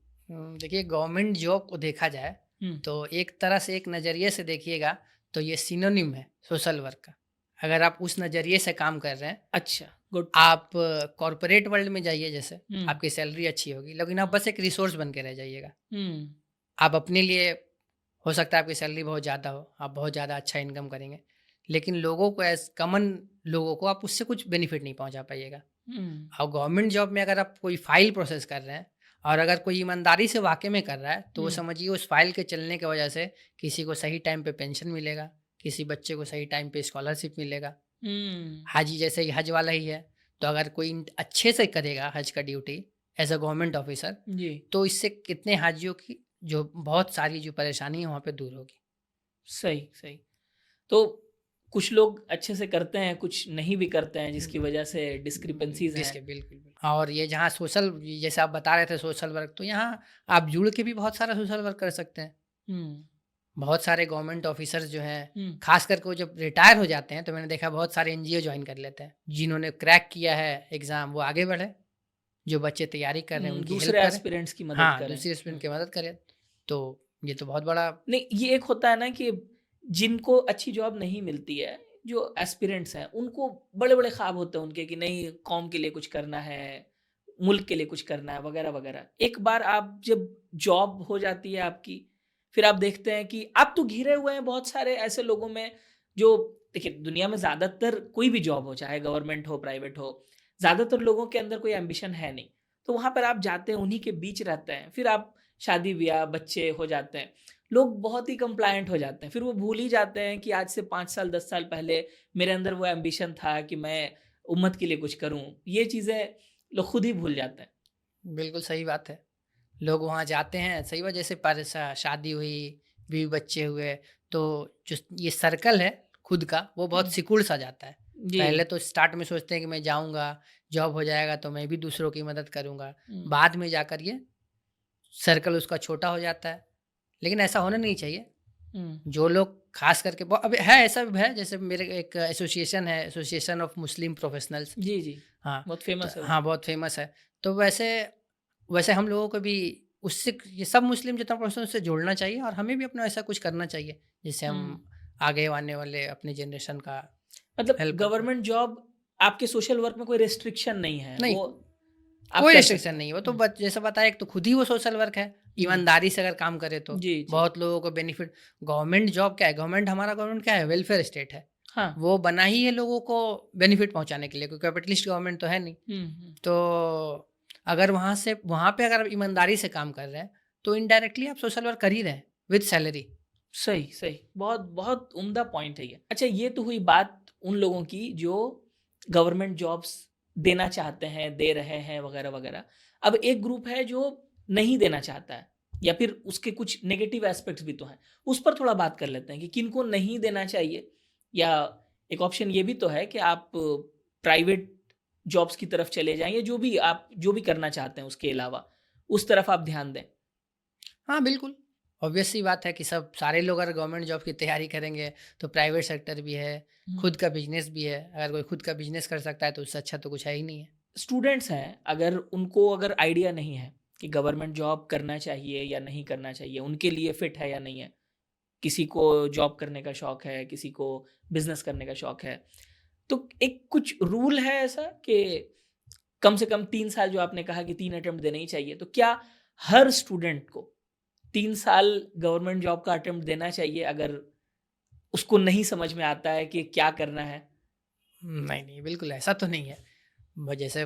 देखिए, गवर्नमेंट जॉब को देखा जाए, हुँ। तो एक तरह से, एक नज़रिए से देखिएगा, तो ये सिनोनिम है सोशल वर्क का। अगर आप उस नज़रिए से काम कर रहे हैं, अच्छा, गुड पॉइंट। आप कॉर्पोरेट वर्ल्ड में जाइए जैसे, हुँ, आपकी सैलरी अच्छी होगी, लेकिन आप बस एक रिसोर्स बन के रह जाइएगा। हुँ, आप अपने लिए, हो सकता है आपकी सैलरी बहुत ज़्यादा हो, आप बहुत ज़्यादा अच्छा इनकम करेंगे, लेकिन लोगों को, एज़ कॉमन लोगों को आप उससे कुछ बेनिफिट नहीं पहुँचा पाइएगा। हुँ, और गवर्नमेंट जॉब में अगर आप कोई फ़ाइल प्रोसेस कर रहे हैं, और अगर कोई ईमानदारी से वाक़ई में कर रहा है, तो वो हुँ, समझिए उस फ़ाइल के चलने की वजह से किसी को सही टाइम पे पेंशन मिलेगा, किसी बच्चे को सही टाइम पे स्कॉलरशिप मिलेगा। हुँ, हाजी जैसे ही हज वाला ही है, तो अगर कोई अच्छे से करेगा हज का duty as a government officer, जी, तो इससे कितने हाजियों की जो बहुत सारी जो परेशानी है वहाँ पे दूर होगी। सही, सही। तो कुछ लोग अच्छे से करते हैं, कुछ नहीं भी करते हैं, जिसकी वजह से डिस्क्रिपेंसीज़ हैं। जिसके बिल्कुल, बिल्कुल। और ये जहाँ सोशल, जैसे आप बता रहे थे सोशल वर्क, तो यहाँ आप जुड़ के भी बहुत सारा सोशल वर्क कर सकते हैं। हुँ, बहुत सारे गवर्नमेंट ऑफ़िसर्स जो हैं, हुँ, ख़ास करके वो जब रिटायर हो जाते हैं, तो मैंने देखा बहुत सारे एनजीओ जॉइन कर लेते हैं। जिन्होंने क्रैक किया है एग्ज़ाम, वो आगे बढ़े, जो बच्चे तैयारी कर रहे हैं उनकी हेल्प दूसरे करें। एस्पिरेंट्स की मदद हाँ, करें। दूसरे हुँ। स्टूडेंट की मदद करें। तो ये तो बहुत बड़ा। नहीं, ये एक होता है ना कि जिनको अच्छी जॉब नहीं मिलती है, जो एस्पिरेंट्स हैं, उनको बड़े-बड़े ख्वाब होते हैं उनके कि नहीं, कौम के लिए कुछ करना है, मुल्क के लिए कुछ करना है, वगैरह-वगैरह। एक बार आप जब जॉब हो जाती है आपकी, फिर आप देखते हैं कि आप तो घिरे हुए हैं बहुत सारे ऐसे लोगों में जो, देखिए, दुनिया में ज़्यादातर कोई भी जॉब हो, चाहे गवर्नमेंट हो, प्राइवेट हो, ज़्यादातर लोगों के अंदर कोई एम्बिशन है नहीं। तो वहाँ पर आप जाते हैं, उन्हीं के बीच रहते हैं, फिर आप शादी-ब्याह, बच्चे हो जाते हैं। लोग बहुत ही कंप्लायंट हो जाते हैं। फिर वो भूल ही जाते हैं कि आज से 5 साल, 10 साल पहले मेरे अंदर वो एम्बिशन था कि मैं उम्मत के लिए कुछ करूँ। ये चीज़ें लोग खुद ही भूल जाते हैं। बिल्कुल सही बात है। लोग वहाँ जाते हैं, सही वजह से, पर शादी हुई, बीवी बच्चे हुए, तो जो ये सर्कल है खुद का, वो बहुत हुँ। सिकुड़ सा जाता है। जी। पहले तो स्टार्ट में सोचते हैं कि मैं जाऊँगा, जॉब हो जाएगा तो मैं भी दूसरों की मदद करूँगा। हुँ, बाद में जाकर ये सर्कल उसका छोटा हो जाता है। लेकिन ऐसा होना नहीं चाहिए। जो लोग खास करके अब है, ऐसा भी है, जैसे मेरे एक एसोसिएशन है, एसोसिएशन ऑफ मुस्लिम प्रोफेशनल्स। जी हाँ, बहुत फेमस है। हाँ, बहुत फेमस है। तो वैसे हम लोगों को भी उससे, ये सब मुस्लिम जितना प्रोफेशनल से जोड़ना चाहिए, और हमें भी अपना ऐसा कुछ करना चाहिए जिससे हम आगे आने वाले अपने जनरेशन का मतलब गवर्नमेंट जॉब आपके सोशल वर्क में कोई रेस्ट्रिक्शन नहीं है? नहीं, वो कोई रेस्ट्रिक्शन नहीं है। वो तो जैसे बताया, एक तो खुद ही वो सोशल वर्क है, ईमानदारी से अगर काम करे तो जी, बहुत लोगों को बेनिफिट। गवर्नमेंट जॉब क्या है, हमारा गवर्नमेंट क्या है, वेलफेयर स्टेट है। हाँ। वो बना ही है लोगों को बेनिफिट पहुंचाने के लिए, कोई कैपिटलिस्ट गवर्नमेंट तो है नहीं। तो अगर वहां पे अगर आप ईमानदारी से काम कर रहे हैं तो इनडायरेक्टली आप सोशल वर्क कर ही रहे हैं विद सैलरी। सही, बहुत बहुत उम्दा पॉइंट है ये। अच्छा, ये तो हुई बात उन लोगों की जो गवर्नमेंट जॉब्स देना चाहते हैं, दे रहे हैं, वगैरह वगैरह। अब एक ग्रुप है जो नहीं देना चाहता है, या फिर उसके कुछ नेगेटिव एस्पेक्ट्स भी तो हैं। उस पर थोड़ा बात कर लेते हैं कि किनको नहीं देना चाहिए। या एक ऑप्शन ये भी तो है कि आप प्राइवेट जॉब्स की तरफ चले जाएं, या जो भी करना चाहते हैं उसके अलावा उस तरफ आप ध्यान दें। हाँ, बिल्कुल ऑब्वियस सी बात है कि सारे लोग अगर गवर्नमेंट जॉब की तैयारी करेंगे तो प्राइवेट सेक्टर भी है, खुद का बिजनेस भी है। अगर कोई खुद का बिजनेस कर सकता है तो उससे अच्छा तो कुछ है ही नहीं है। स्टूडेंट्स हैं, अगर आइडिया नहीं है कि गवर्नमेंट जॉब करना चाहिए या नहीं करना चाहिए, उनके लिए फिट है या नहीं है, किसी को जॉब करने का शौक है, किसी को बिजनेस करने का शौक है, तो एक कुछ रूल है ऐसा कि कम से कम 3 साल, जो आपने कहा कि 3 अटेम्प्ट देने ही चाहिए, तो क्या हर स्टूडेंट को 3 साल गवर्नमेंट जॉब का अटेम्प्ट देना चाहिए अगर उसको नहीं समझ में आता है कि क्या करना है? नहीं, बिल्कुल ऐसा तो नहीं है। जैसे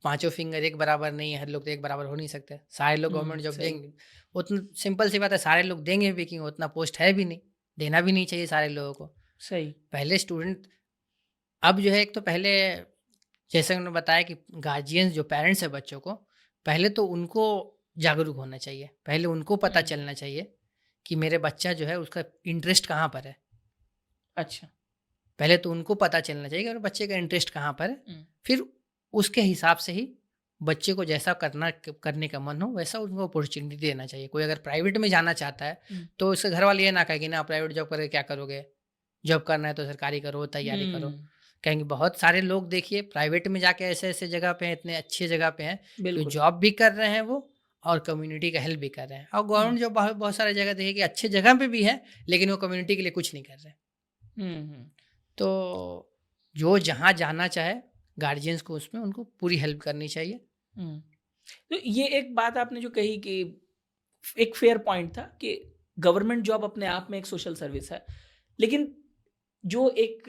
पांचों फिंगर एक बराबर नहीं है, हर लोग तो एक बराबर हो नहीं सकते। सारे लोग गवर्नमेंट जॉब देंगे, उतना सिंपल सी बात है, सारे लोग देंगे भी कि उतना पोस्ट है भी नहीं, देना भी नहीं चाहिए सारे लोगों को। सही। पहले स्टूडेंट, अब जो है, एक तो पहले जैसे उन्होंने बताया कि गार्जियंस जो पेरेंट्स है बच्चों को, पहले तो उनको जागरूक होना चाहिए। पहले उनको पता चलना चाहिए कि मेरे बच्चा जो है उसका इंटरेस्ट कहाँ पर है। अच्छा, पहले तो उनको पता चलना चाहिए कि मेरे बच्चे का इंटरेस्ट कहाँ पर है। फिर उसके हिसाब से ही बच्चे को जैसा करने का मन हो वैसा उनको अपॉर्चुनिटी देना चाहिए। कोई अगर प्राइवेट में जाना चाहता है तो उसके घर वाले ये ना कहे कि ना प्राइवेट जॉब करके क्या करोगे, जॉब करना है तो सरकारी करो, तैयारी करो। कहेंगे बहुत सारे लोग देखिए प्राइवेट में जाके ऐसे जगह पे हैं, इतने अच्छे जगह पे हैं कि जॉब भी कर रहे हैं वो और कम्युनिटी का हेल्प भी कर रहे हैं। और गवर्नमेंट जॉब बहुत सारी जगह देखिए कि अच्छे जगह पे भी है लेकिन वो कम्युनिटी के लिए कुछ नहीं कर रहे। तो जो जहाँ जाना चाहे गार्जियंस को उसमें उनको पूरी हेल्प करनी चाहिए। तो ये एक बात आपने जो कही कि एक फेयर पॉइंट था कि गवर्नमेंट जॉब अपने आप में एक सोशल सर्विस है, लेकिन जो एक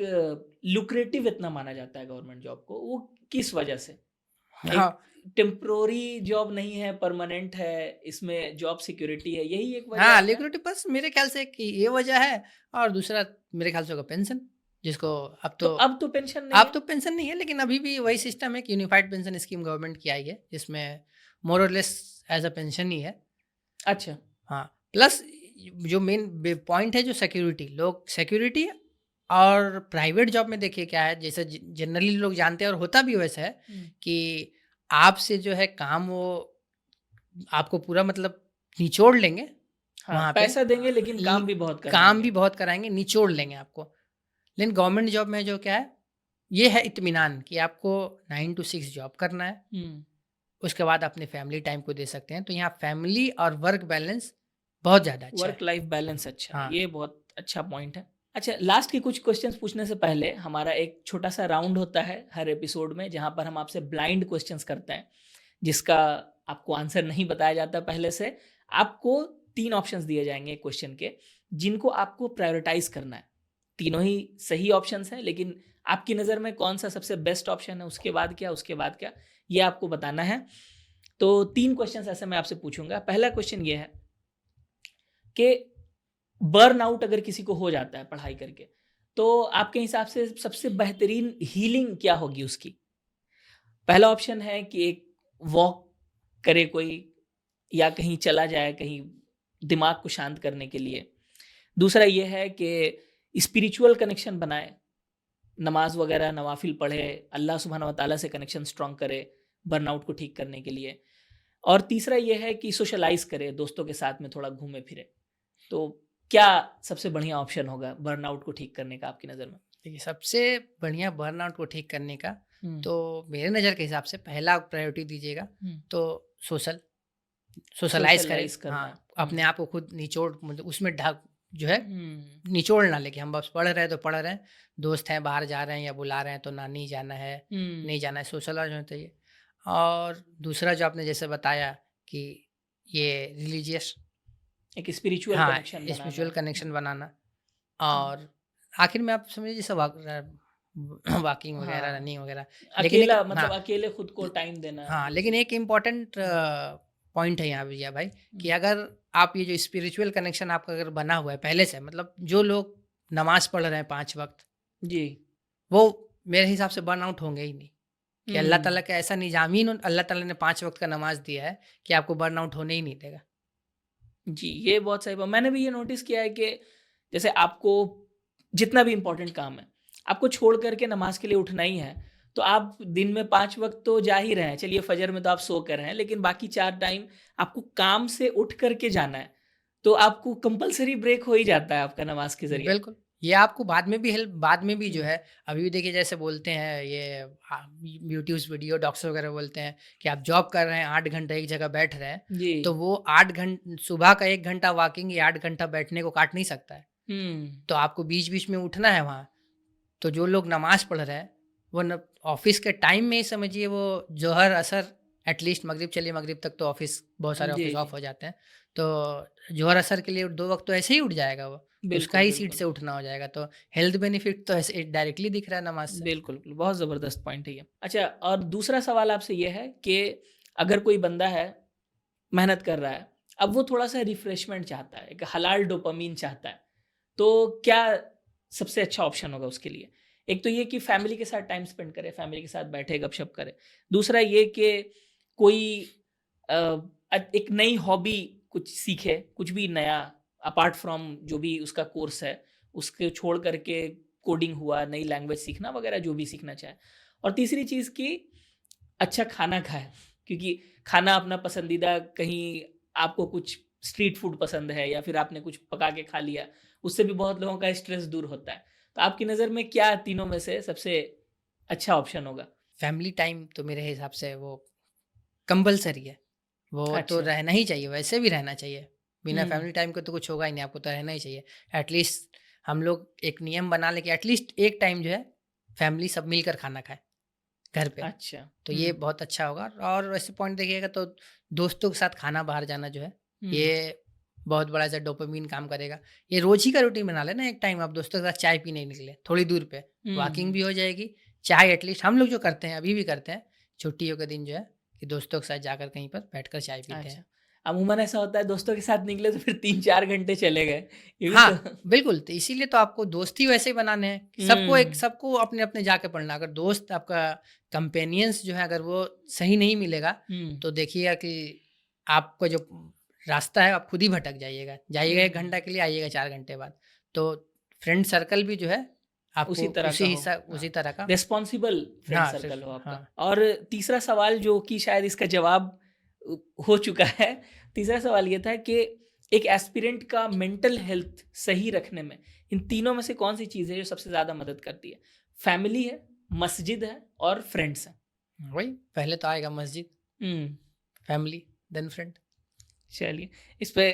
लुक्रेटिव इतना माना जाता है गवर्नमेंट जॉब को, वो किस वजह से? हाँ, टेम्पोररी जॉब नहीं है, परमानेंट है, इसमें जॉब सिक्योरिटी है, यही एक वजह हाँ, है? लिक्विडिटी बस मेरे ख्याल से कि ये वजह है। और दूसरा मेरे ख्याल से होगा पेंशन, जिसको अब तो पेंशन नहीं अब तो पेंशन नहीं है, लेकिन अभी भी वही सिस्टम है कि यूनिफाइड पेंशन स्कीम गवर्नमेंट की आई है जिसमें मोर और लेस एज अ पेंशन ही है। अच्छा, हाँ, प्लस जो मेन पॉइंट है जो सिक्योरिटी और प्राइवेट जॉब में देखिए क्या है, जैसे जनरली लोग जानते हैं और होता भी वैसा है कि आपसे जो है काम वो आपको पूरा मतलब निचोड़ लेंगे। हाँ, वहाँ पैसा देंगे लेकिन काम भी बहुत कराएंगे, निचोड़ लेंगे आपको। लेकिन गवर्नमेंट जॉब में जो क्या है, ये है इत्मीनान कि आपको 9 to 6 जॉब करना है, उसके बाद अपने फैमिली टाइम को दे सकते हैं। तो यहाँ फैमिली और वर्क बैलेंस बहुत ज़्यादा अच्छा है। वर्क लाइफ बैलेंस अच्छा है। हाँ। ये बहुत अच्छा पॉइंट है। अच्छा, लास्ट की कुछ क्वेश्चंस पूछने से पहले हमारा एक छोटा सा राउंड होता है हर एपिसोड में, जहाँ पर हम आपसे ब्लाइंड क्वेश्चंस करते हैं जिसका आपको आंसर नहीं बताया जाता पहले से। आपको 3 ऑप्शंस दिए जाएंगे क्वेश्चन के, जिनको आपको प्रायोरिटाइज करना है। तीनों ही सही ऑप्शंस हैं, लेकिन आपकी नज़र में कौन सा सबसे बेस्ट ऑप्शन है, उसके बाद क्या, ये आपको बताना है। तो 3 क्वेश्चंस ऐसे मैं आपसे पूछूंगा। पहला क्वेश्चन ये है कि बर्नआउट अगर किसी को हो जाता है पढ़ाई करके, तो आपके हिसाब से सबसे बेहतरीन हीलिंग क्या होगी उसकी? पहला ऑप्शन है कि एक वॉक करे कोई, या कहीं चला जाए, कहीं दिमाग को शांत करने के लिए। दूसरा ये है कि स्पिरिचुअल कनेक्शन बनाए, नमाज वगैरह नवाफिल पढ़े, अल्लाह सुब्हानहू व तआला से कनेक्शन स्ट्रॉन्ग करे बर्नआउट को ठीक करने के लिए। और तीसरा ये है कि सोशलाइज करे, दोस्तों के साथ में थोड़ा घूमे फिरे। तो क्या सबसे बढ़िया ऑप्शन होगा बर्नआउट को ठीक करने का आपकी नज़र में? देखिए, सबसे बढ़िया बर्नआउट को ठीक करने का तो मेरे नज़र के हिसाब से पहला प्रायोरिटी दीजिएगा तो सोशलाइज करें। करना। हाँ, अपने आप को खुद निचोड़, मतलब उसमें जो है निचोड़ ना लेके हम बस पढ़ रहे हैं तो पढ़ रहे हैं, दोस्त हैं बाहर जा रहे हैं या बुला रहे हैं तो ना नहीं जाना है, नहीं जाना है, सोशलाइज होना चाहिए। और दूसरा जो आपने जैसे बताया कि ये रिलीजियस एक स्पिरिचुअल हाँ, कनेक्शन स्पिरिचुअल कनेक्शन बनाना। और आखिर में आप समझिए जैसे वॉकिंग वगैरह, हाँ, रनिंग वगैरह, लेकिन अकेला एक मतलब हाँ, अकेले खुद को टाइम देना। हाँ, लेकिन एक इम्पोर्टेंट पॉइंट है यहाँ भैया भाई कि अगर आप ये जो स्पिरिचुअल कनेक्शन आपका अगर बना हुआ है पहले से, मतलब जो लोग नमाज पढ़ रहे हैं 5 वक्त, जी, वो मेरे हिसाब से बर्न आउट होंगे ही नहीं। कि अल्लाह ताला का ऐसा निज़ाम ही अल्लाह ताला ने 5 वक्त का नमाज दिया है कि आपको बर्न आउट होने ही नहीं देगा। जी, ये बहुत सही बात। मैंने भी ये नोटिस किया है कि जैसे आपको जितना भी इम्पोर्टेंट काम है, आपको छोड़ कर के नमाज के लिए उठना ही है, तो आप दिन में 5 वक़्त तो जा ही रहे हैं। चलिए फजर में तो आप सो कर रहे हैं, लेकिन बाकी 4 टाइम आपको काम से उठ कर के जाना है, तो आपको कंपल्सरी ब्रेक हो ही जाता है आपका नमाज के ज़रिए। बिल्कुल, ये आपको बाद में भी जो है, अभी भी देखिए जैसे बोलते हैं ये यूट्यूब्स वीडियो डॉक्स वगैरह बोलते हैं कि आप जॉब कर रहे हैं 8 घंटा एक जगह बैठ रहे हैं, जी। तो वो 8 सुबह का 1 घंटा वॉकिंग या 8 घंटा बैठने को काट नहीं सकता है। तो आपको बीच-बीच में उठना है वहाँ। तो जो लोग नमाज़ पढ़ रहे हैं, वो न ऑफ़िस के टाइम में ही समझिए वो ज़ोहर, असर, एटलीस्ट मगरिब, चलिए मगरिब तक तो ऑफ़िस, बहुत सारे जी, ऑफ़िस जी। ऑफ हो जाते हैं। तो ज़ोहर, असर के लिए 2 वक़्त तो ऐसे ही उठ जाएगा वो। तो उसका बिल्कुल, ही सीट बिल्कुल। से उठना हो जाएगा। तो हेल्थ बेनिफिट तो ऐसे डायरेक्टली दिख रहा है नमाज़ से। बिल्कुल, बिल्कुल, बहुत ज़बरदस्त पॉइंट है ये। अच्छा, और दूसरा सवाल आपसे ये है कि अगर कोई बंदा है, मेहनत कर रहा है, अब वो थोड़ा-सा रिफ्रेशमेंट चाहता है, एक हलाल डोपामाइन चाहता है, तो क्या सबसे अच्छा ऑप्शन होगा उसके लिए? एक तो ये कि फैमिली के साथ टाइम स्पेंड करे, फैमिली के साथ बैठे, गपशप करे। दूसरा ये कि कोई एक नई हॉबी कुछ सीखे, कुछ भी नया अपार्ट फ्रॉम जो भी उसका कोर्स है, उसको छोड़ कर के कोडिंग हुआ, नई लैंग्वेज सीखना वगैरह जो भी सीखना चाहे। और तीसरी चीज़ कि अच्छा खाना खाए, क्योंकि खाना अपना पसंदीदा, कहीं आपको कुछ स्ट्रीट फूड पसंद है या फिर आपने कुछ पका के खा लिया, उससे भी बहुत लोगों का स्ट्रेस दूर होता है। तो आपकी नज़र में क्या तीनों में से सबसे अच्छा ऑप्शन होगा? फैमिली टाइम तो मेरे हिसाब से वो कंपल्सरी है। वो तो अच्छा। रहना ही चाहिए, वैसे भी रहना चाहिए। बिना हुँ, फैमिली टाइम के तो कुछ होगा ही नहीं, आपको तो रहना ही चाहिए। एटलीस्ट हम लोग एक नियम बना लें कि एटलीस्ट एक टाइम जो है फैमिली सब मिलकर खाना खाएँ घर पे। अच्छा। तो ये बहुत अच्छा होगा। और वैसे पॉइंट देखिएगा तो दोस्तों के साथ खाना बाहर जाना जो है, हुँ, ये बहुत बड़ा ऐसा डोपामाइन काम करेगा। ये रोज़ ही का रूटीन बना लेना, एक टाइम आप दोस्तों के साथ चाय पीने निकले, थोड़ी दूर पे, वॉकिंग हुँ। भी हो जाएगी, चाय एटलीस्ट हम लोग जो करते हैं, अभी भी करते हैं, छुट्टियों के दिन जो है कि दोस्तों के साथ जाकर कहीं पर बैठकर चाय पीते अच्छा। हैं। अमूमन ऐसा होता है दोस्तों के साथ निकले तो फिर 3-4 घंटे चले गए। ये भी तो हाँ, बिल्कुल, तो इसीलिए तो आपको दोस्त ही वैसे ही बनाने हैं कि हुँ, सबको अपने-अपने जाके पढ़ना। अगर दोस्त आपका कंपेनियंस जो है अगर वो सही नहीं मिलेगा, हुँ, तो देखिएगा कि आपका जो रास्ता है आप खुद ही भटक जाइएगा। जाइएगा 1 हुँ। घंटा के लिए, आइएगा 4 घंटे बाद। तो फ्रेंड सर्कल भी जो है उसी आपको तरह का हो। उसी हाँ, तरह का। रिस्पॉन्सिबल फ्रेंड हाँ, सर्कल सिर्फ हो आपका। हाँ। और तीसरा सवाल जो कि शायद इसका जवाब हो चुका है। तीसरा सवाल ये था कि एक एस्पिरेंट का मेंटल हेल्थ सही रखने में इन तीनों में से कौन-सी चीज़ है जो सबसे ज़्यादा मदद करती है? फैमिली है, मस्जिद है और फ्रेंड्स हैं। वही पहले तो आएगा मस्जिद, हुँ, फैमिली, देन फ्रेंड। चलिए इस पे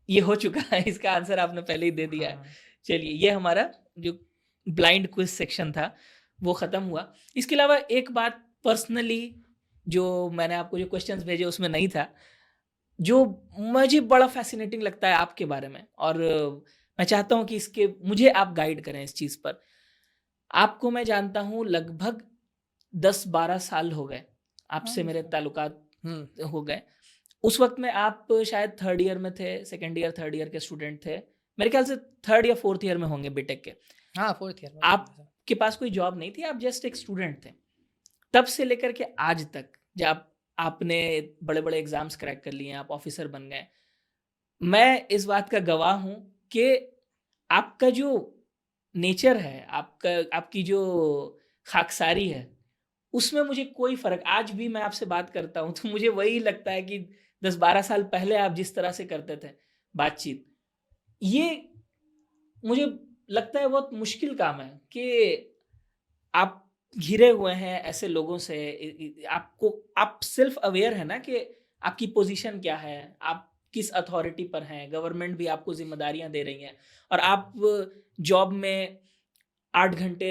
ये हो चुका है, इसका आंसर आपने पहले ही दे दिया है। हाँ। चलिए ये हमारा जो ब्लाइंड क्विज़ सेक्शन था, वो ख़त्म हुआ। इसके अलावा एक बात पर्सनली जो मैंने आपको जो क्वेश्चंस भेजे उसमें नहीं था, जो मुझे बड़ा फ़ैसिनेटिंग लगता है आपके बारे में, और मैं चाहता हूँ कि इसके मुझे आप गाइड करें इस चीज़ पर। आपको मैं जानता हूँ लगभग 10-12 साल हो गए, हाँ, आपसे मेरे ताल्लुकात हुँ। हो गए। उस वक़्त में आप शायद 3rd ईयर में थे, 2nd ईयर, 3rd ईयर के स्टूडेंट थे। मेरे ख़्याल से 3rd या 4th ईयर में होंगे बीटेक के। हाँ, 4th ईयर में था। आपके पास कोई जॉब नहीं थी, आप जस्ट एक स्टूडेंट थे। तब से लेकर के आज तक जब आपने बड़े-बड़े एग्ज़ाम्स क्रैक कर लिए हैं, आप ऑफ़िसर बन गए। मैं इस बात का गवाह हूँ कि आपका जो नेचर है, आपकी जो खाकसारी है, उसमें मुझे कोई फ़र्क, आज भी मैं आपसे बात करता हूँ तो मुझे वही लगता है कि 10-12 साल पहले आप जिस तरह से करते थे बातचीत, ये मुझे लगता है बहुत मुश्किल काम है कि आप घिरे हुए हैं ऐसे लोगों से। आपको, आप सेल्फ अवेयर है ना कि आपकी पोजीशन क्या है, आप किस अथॉरिटी पर हैं, गवर्नमेंट भी आपको जिम्मेदारियां दे रही हैं, और आप जॉब में 8 घंटे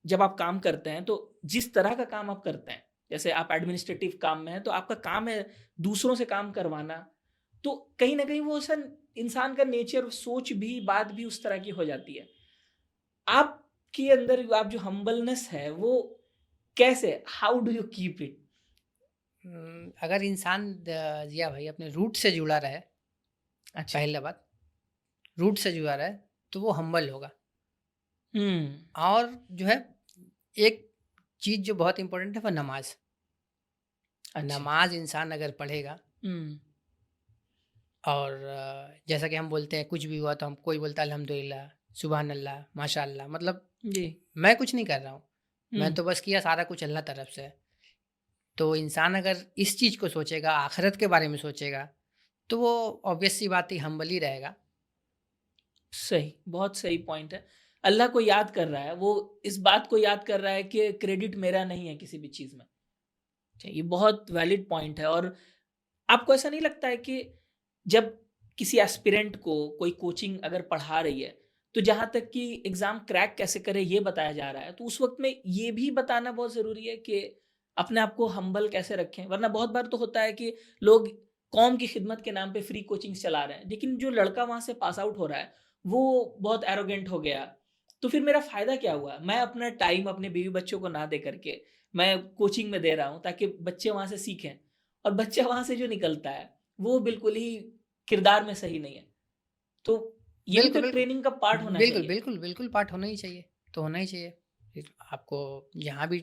जब आप काम करते हैं तो जिस तरह का काम आप करते हैं, जैसे आप एडमिनिस्ट्रेटिव काम में हैं तो आपका काम है दूसरों से काम करवाना, तो कहीं ना कहीं वो सर इंसान का नेचर, सोच भी, बात भी उस तरह की हो जाती है। आपके अंदर आप जो हम्बलनेस है वो कैसे, how do you keep it? अगर इंसान जिया भाई अपने रूट से जुड़ा रहे, अच्छा। पहला बात रूट से जुड़ा रहे तो वो हम्बल होगा। हम्म। और जो है एक चीज़ जो बहुत इम्पोर्टेंट है वो नमाज। अच्छा। नमाज इंसान अगर पढ़ेगा हम्म। और जैसा कि हम बोलते हैं कुछ भी हुआ तो हम कोई बोलता है अल्हम्दुलिल्लाह, सुबहान अल्लाह, माशाअल्लाह, मतलब जी। मैं कुछ नहीं कर रहा हूँ, मैं हम्म। तो बस किया सारा कुछ अल्लाह तरफ से है। तो इंसान अगर इस चीज़ को सोचेगा, आखिरत के बारे में सोचेगा, तो वो ऑब्वियस सी बात ही हम्बल ही रहेगा। सही, बहुत सही पॉइंट है। अल्लाह को याद कर रहा है, वो इस बात को याद कर रहा है कि क्रेडिट मेरा नहीं है किसी भी चीज़ में। अच्छा, ये बहुत वैलिड पॉइंट है। और आपको ऐसा नहीं लगता है कि जब किसी एस्पिरेंट को कोई कोचिंग अगर पढ़ा रही है, तो जहाँ तक कि एग्ज़ाम क्रैक कैसे करे ये बताया जा रहा है, तो उस वक़्त में ये भी बताना बहुत ज़रूरी है कि अपने आप को हम्बल कैसे रखें? वरना बहुत बार तो होता है कि लोग कौम की खिदमत के नाम पे फ्री कोचिंग्स चला रहे हैं, लेकिन जो लड़का वहाँ से पास आउट हो रहा है, वो बहुत एरोगेंट हो गया। तो फिर मेरा फ़ायदा क्या हुआ? मैं अपना टाइम अपने बीवी-बच्चों को ना दे करके, मैं कोचिंग में दे रहा हूँ ताकि बच्चे वहाँ से सीखें, और बच्चा वहाँ से जो निकलता है, वो बिल्कुल ही किरदार में सही नहीं है। तो ये भी तो बिल्कुल, एक बिल्कुल। ट्रेनिंग का पार्ट होना बिल्कुल, चाहिए। बिल्कुल, बिल्कुल पार्ट होना ही चाहिए, तो होना ही चाहिए। फिर आपको जहाँ भी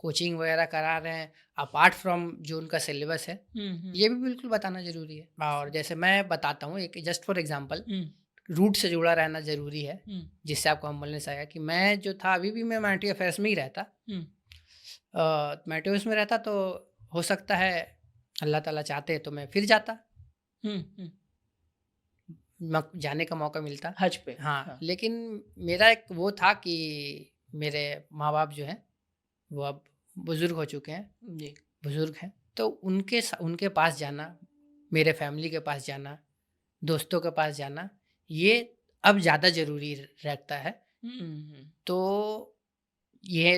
कोचिंग वगैरह करा रहे हैं, अपार्ट फ्रॉम जो उनका सिलेबस है, हुँ, हुँ, ये भी बिल्कुल बताना ज़रूरी है। और जैसे मैं बताता हूँ एक जस्ट फॉर एग्ज़ाम्पल, हुँ, रूट से जुड़ा रहना ज़रूरी है, हुँ, जिससे आपको हम्बलनेस आएगा कि मैं जो था अभी भी मैं हुमैनिटी अफ़ेयर्स में ही रहता। हुँ, हुमैनिटी अफ़ेयर्स में रहता तो हो सकता है अल्लाह ताला चाहते तो मैं फिर जाता, हुँ, हुँ। जाने का मौका मिलता। हज पे, हाँ, हाँ। लेकिन मेरा एक वो था कि मेरे माँ-बाप जो हैं, वो अब बुज़ुर्ग हो चुके हैं, जी। बुज़ुर्ग हैं, तो उनके पास जाना, मेरे फैमिली के पास जाना, दोस्तों के पास जाना, ये अब ज़्यादा ज़रूरी रखता है। हुँ, हुँ, तो ये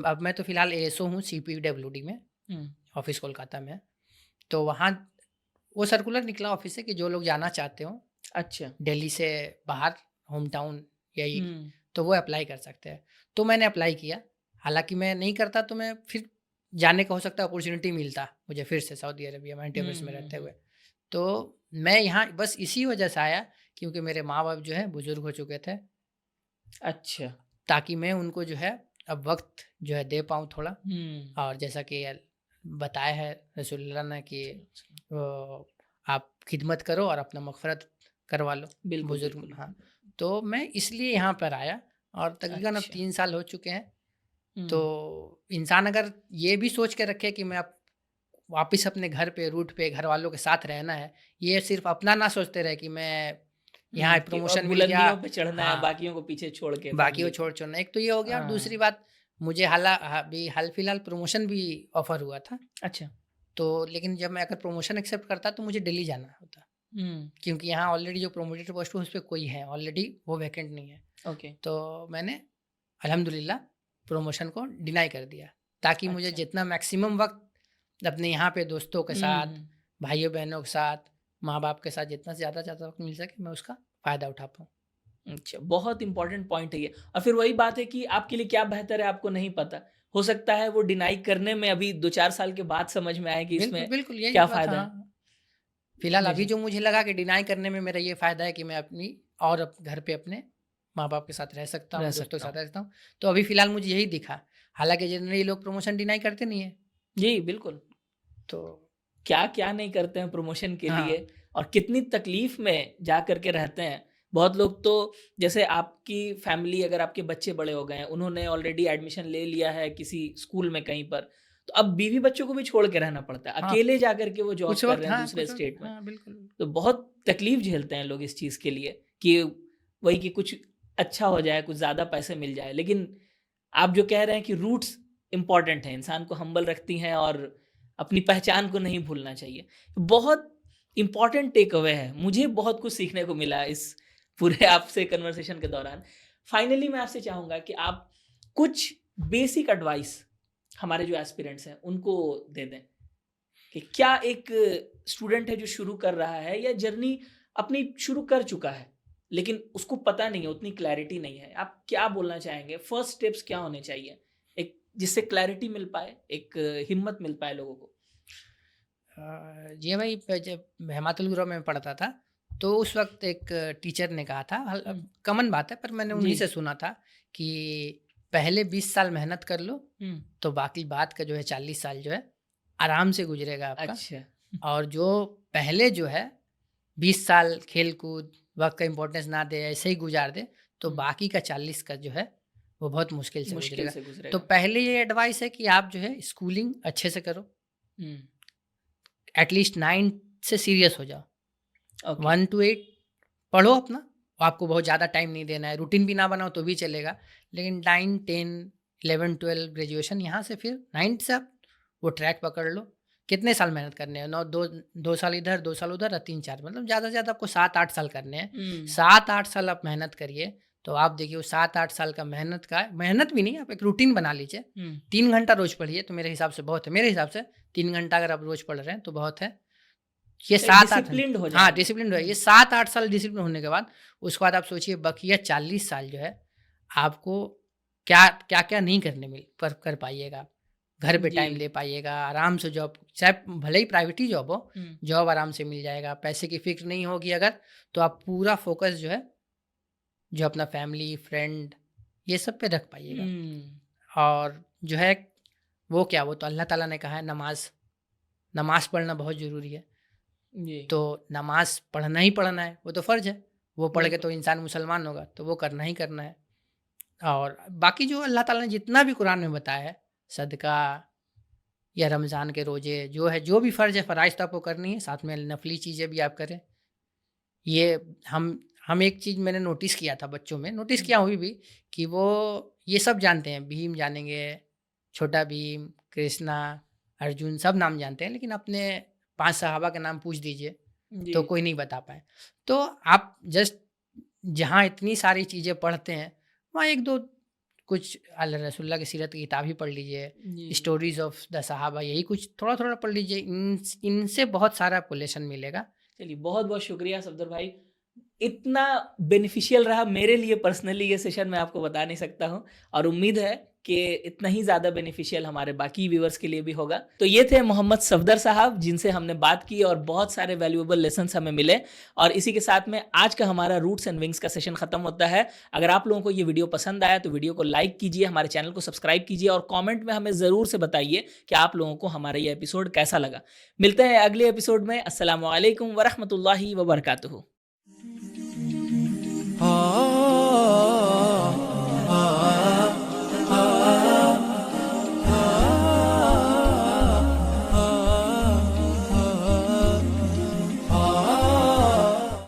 अब मैं तो फ़िलहाल एएसओ हूँ सीपीडब्ल्यूडी में, हुँ। ऑफ़िस कोलकाता में है। तो वहाँ वो सर्कुलर निकला ऑफ़िस से कि जो लोग जाना चाहते हो अच्छा। दिल्ली से बाहर, होम टाउन यही, हुँ, तो वो अप्लाई कर सकते हैं। तो मैंने अप्लाई किया, हालाँकि मैं नहीं करता तो मैं फिर जाने का हो सकता है अपॉर्च्युनिटी मिलता मुझे फिर से सऊदी अरेबिया में हुँ, एंटीवर्स में हुँ, रहते हुँ। हुए। तो मैं यहाँ बस इसी वजह से आया क्योंकि मेरे माँ-बाप जो हैं बुज़ुर्ग हो चुके थे, अच्छा। ताकि मैं उनको जो है अब वक़्त जो है दे पाऊँ थोड़ा। हुँ। और जैसा कि बताया है रसूलुल्लाह ने कि आप खिदमत करो और अपना मग़फ़िरत करवा लो, बिल्कुल, बुज़ुर्ग, बिल्कुल। हाँ। तो मैं इसलिए यहाँ पर आया और तकरीबन अब अच्छा। 3 साल हो चुके हैं। तो हुँ, इंसान अगर ये भी सोच के रखे कि मैं अब वापस अपने घर पे, रूट पे घरवालों के साथ रहना है, ये सिर्फ़ अपना ना सोचते रहे कि मैं यहाँ हुँ, कि प्रमोशन मिल गया, बुलंदियों पे चढ़ना है, हाँ, बाकियों को पीछे छोड़ के बाकी को फैमिली को। छोड़ना। एक तो ये हो गया और दूसरी हाँ, बात मुझे अभी हाल-फिलहाल प्रमोशन भी ऑफ़र हुआ था। अच्छा। तो लेकिन जब मैं अगर प्रमोशन एक्सेप्ट करता तो मुझे दिल्ली जाना होता, हुँ, क्योंकि यहाँ ऑलरेडी जो प्रोमोटेड पोस्ट है उस पे कोई है ऑलरेडी, वो वैकेंट नहीं है। ओके। तो मैंने अल्हम्दुलिल्लाह प्रमोशन को डिनाई कर दिया, ताकि मुझे अच्छा। जितना मैक्सिमम वक़्त अपने यहाँ पे दोस्तों के हुँ, साथ, हुँ। भाइयों-बहनों के साथ, माँ-बाप के साथ जितना से ज़्यादा वक़्त मिल सके मैं उसका फ़ायदा उठा पाऊँ। अच्छा, बहुत इम्पोर्टेंट पॉइंट है ये। और फिर वही बात है कि आपके लिए क्या बेहतर है आपको नहीं पता। हो सकता है वो डिनाई करने में अभी 2-4 साल के बाद समझ में आए कि बिल्कुल, इसमें बिल्कुल यही क्या बात, फ़ायदा है। हाँ। फिलहाल अभी बेशक। जो मुझे लगा कि डिनाई करने में मेरा ये फ़ायदा है कि मैं अपनी और घर पे अपने माँ-बाप के साथ रह सकता रह हूँ, दोस्तों के सकता साथ हूँ। रह सकता हूँ। तो अभी फिलहाल मुझे यही दिखा। हालाँकि जनरली लोग प्रमोशन डिनाई करते नहीं हैं। जी, बिल्कुल। तो क्या-क्या नहीं करते हैं प्रमोशन के हाँ, लिए, और कितनी तकलीफ़ में जा कर के रहते हैं। बहुत लोग तो जैसे आपकी फैमिली, अगर आपके बच्चे बड़े हो गए हैं, उन्होंने ऑलरेडी एडमिशन ले लिया है किसी स्कूल में कहीं पर, तो अब बीवी बच्चों को भी छोड़ के रहना पड़ता है, अकेले जाकर के वो जॉब कर रहे हैं दूसरे स्टेट में। बिल्कुल। तो बहुत तकलीफ झेलते हैं लोग इस चीज़ के लिए कि वही कि कुछ अच्छा हो जाए, कुछ ज़्यादा पैसे मिल जाए। लेकिन आप जो कह रहे हैं कि रूट्स इंपॉर्टेंट हैं, इंसान को हम्बल रखती हैं और अपनी पहचान को नहीं भूलना चाहिए, बहुत इंपॉर्टेंट टेक अवे है। मुझे बहुत कुछ सीखने को मिला इस पूरे आपसे कन्वर्सेशन के दौरान। फाइनली मैं आपसे चाहूँगा कि आप कुछ बेसिक एडवाइस हमारे जो एस्पिरेंट्स हैं उनको दे दें कि क्या एक स्टूडेंट है जो शुरू कर रहा है या जर्नी अपनी शुरू कर चुका है लेकिन उसको पता नहीं है, उतनी क्लैरिटी नहीं है, आप क्या बोलना चाहेंगे? फर्स्ट स्टेप्स क्या होने चाहिए एक जिससे क्लैरिटी मिल पाए, एक हिम्मत मिल पाए लोगों को? जी भाई, जब हेमातुल गुरु में पढ़ता था तो उस वक्त एक टीचर ने कहा था, कॉमन बात है पर मैंने उन्हीं से सुना था कि पहले 20 साल मेहनत कर लो तो बाकी बात का जो है 40 साल जो है आराम से गुजरेगा आपका। अच्छा। और जो पहले जो है 20 साल खेल कूद वक्त का इम्पोर्टेंस ना दे, ऐसे ही गुजार दे, तो बाकी का 40 का जो है वो बहुत मुश्किल से गुजरेगा। तो पहले ये एडवाइस है कि आप जो है स्कूलिंग अच्छे से करो, एटलीस्ट 9 से सीरियस हो जाओ, 1 to 8 पढ़ो अपना, आपको बहुत ज़्यादा टाइम नहीं देना है, रूटीन भी ना बनाओ तो भी चलेगा, लेकिन 9, 10, 11, 12 ग्रेजुएशन, यहाँ से फिर 9 से आप वो ट्रैक पकड़ लो। कितने साल मेहनत करने हैं? 2 साल इधर 2 साल उधर, 3-4, मतलब ज़्यादा से ज़्यादा आपको 7-8 साल करने हैं। 7-8 साल आप मेहनत करिए तो आप देखिए वो 7-8 साल का मेहनत भी नहीं, आप एक रूटीन बना लीजिए। 3 घंटा रोज़ पढ़िए तो मेरे हिसाब से बहुत है। मेरे हिसाब से 3 घंटा अगर आप रोज़ पढ़ रहे हैं तो बहुत है। ये 7-8 डिसिप्लिन हो, ये 7-8 साल डिसिप्लिन होने के बाद उसके बाद आप सोचिए बकिया 40 साल जो है आपको क्या क्या क्या नहीं करने कर पाइएगा। घर पे टाइम दे पाइएगा, आराम से जॉब, चाहे भले ही प्राइवेट ही जॉब हो, जॉब आराम से मिल जाएगा, पैसे की फिक्र नहीं होगी अगर, तो आप पूरा फोकस जो है जो अपना फैमिली फ्रेंड ये सब पे रख पाइएगा। और जो है वो तो अल्लाह ताला ने कहा है नमाज पढ़ना बहुत ज़रूरी है। तो नमाज पढ़ना ही पढ़ना है, वो तो फ़र्ज़ है, वो पढ़ के तो इंसान मुसलमान होगा, तो वो करना ही करना है। और बाकी जो अल्लाह ताला ने जितना भी कुरान में बताया है, सदका या रमज़ान के रोज़े, जो भी फ़र्ज़ है, फ़राइज़ तो आपको करनी है, साथ में नफली चीज़ें भी आप करें। ये हम एक चीज़ मैंने नोटिस किया था बच्चों में, नोटिस किया अभी भी, कि वो ये सब जानते हैं, भीम जानेंगे, छोटा भीम, कृष्णा, अर्जुन, सब नाम जानते हैं, लेकिन अपने 5 सहाबा के नाम पूछ दीजिए तो कोई नहीं बता पाए। तो आप जस्ट जहाँ इतनी सारी चीज़ें पढ़ते हैं वहाँ 1-2 कुछ अल्लाह रसूलुल्लाह की सीरत की किताब ही पढ़ लीजिए, स्टोरीज ऑफ द सहाबा, यही कुछ थोड़ा थोड़ा पढ़ लीजिए, इनसे बहुत सारा आपको लेसन मिलेगा। चलिए, बहुत बहुत शुक्रिया सफदर भाई, इतना बेनिफिशियल रहा मेरे लिए पर्सनली ये सेशन, मैं आपको बता नहीं सकता हूँ, और उम्मीद है कि इतना ही ज़्यादा बेनिफिशियल हमारे बाकी व्यूअर्स के लिए भी होगा। तो ये थे मोहम्मद सफदर साहब, जिनसे हमने बात की और बहुत सारे वैल्यूएबल लेसन्स हमें मिले। और इसी के साथ में आज का हमारा रूट्स एंड विंग्स का सेशन खत्म होता है। अगर आप लोगों को ये वीडियो पसंद आया तो वीडियो को लाइक कीजिए, हमारे चैनल को सब्सक्राइब कीजिए और कॉमेंट में हमें ज़रूर से बताइए कि आप लोगों को हमारा ये एपिसोड कैसा लगा। मिलते हैं अगले एपिसोड में। अस्सलामु अलैकुम वरहमतुल्लाहि वबरकातुहू।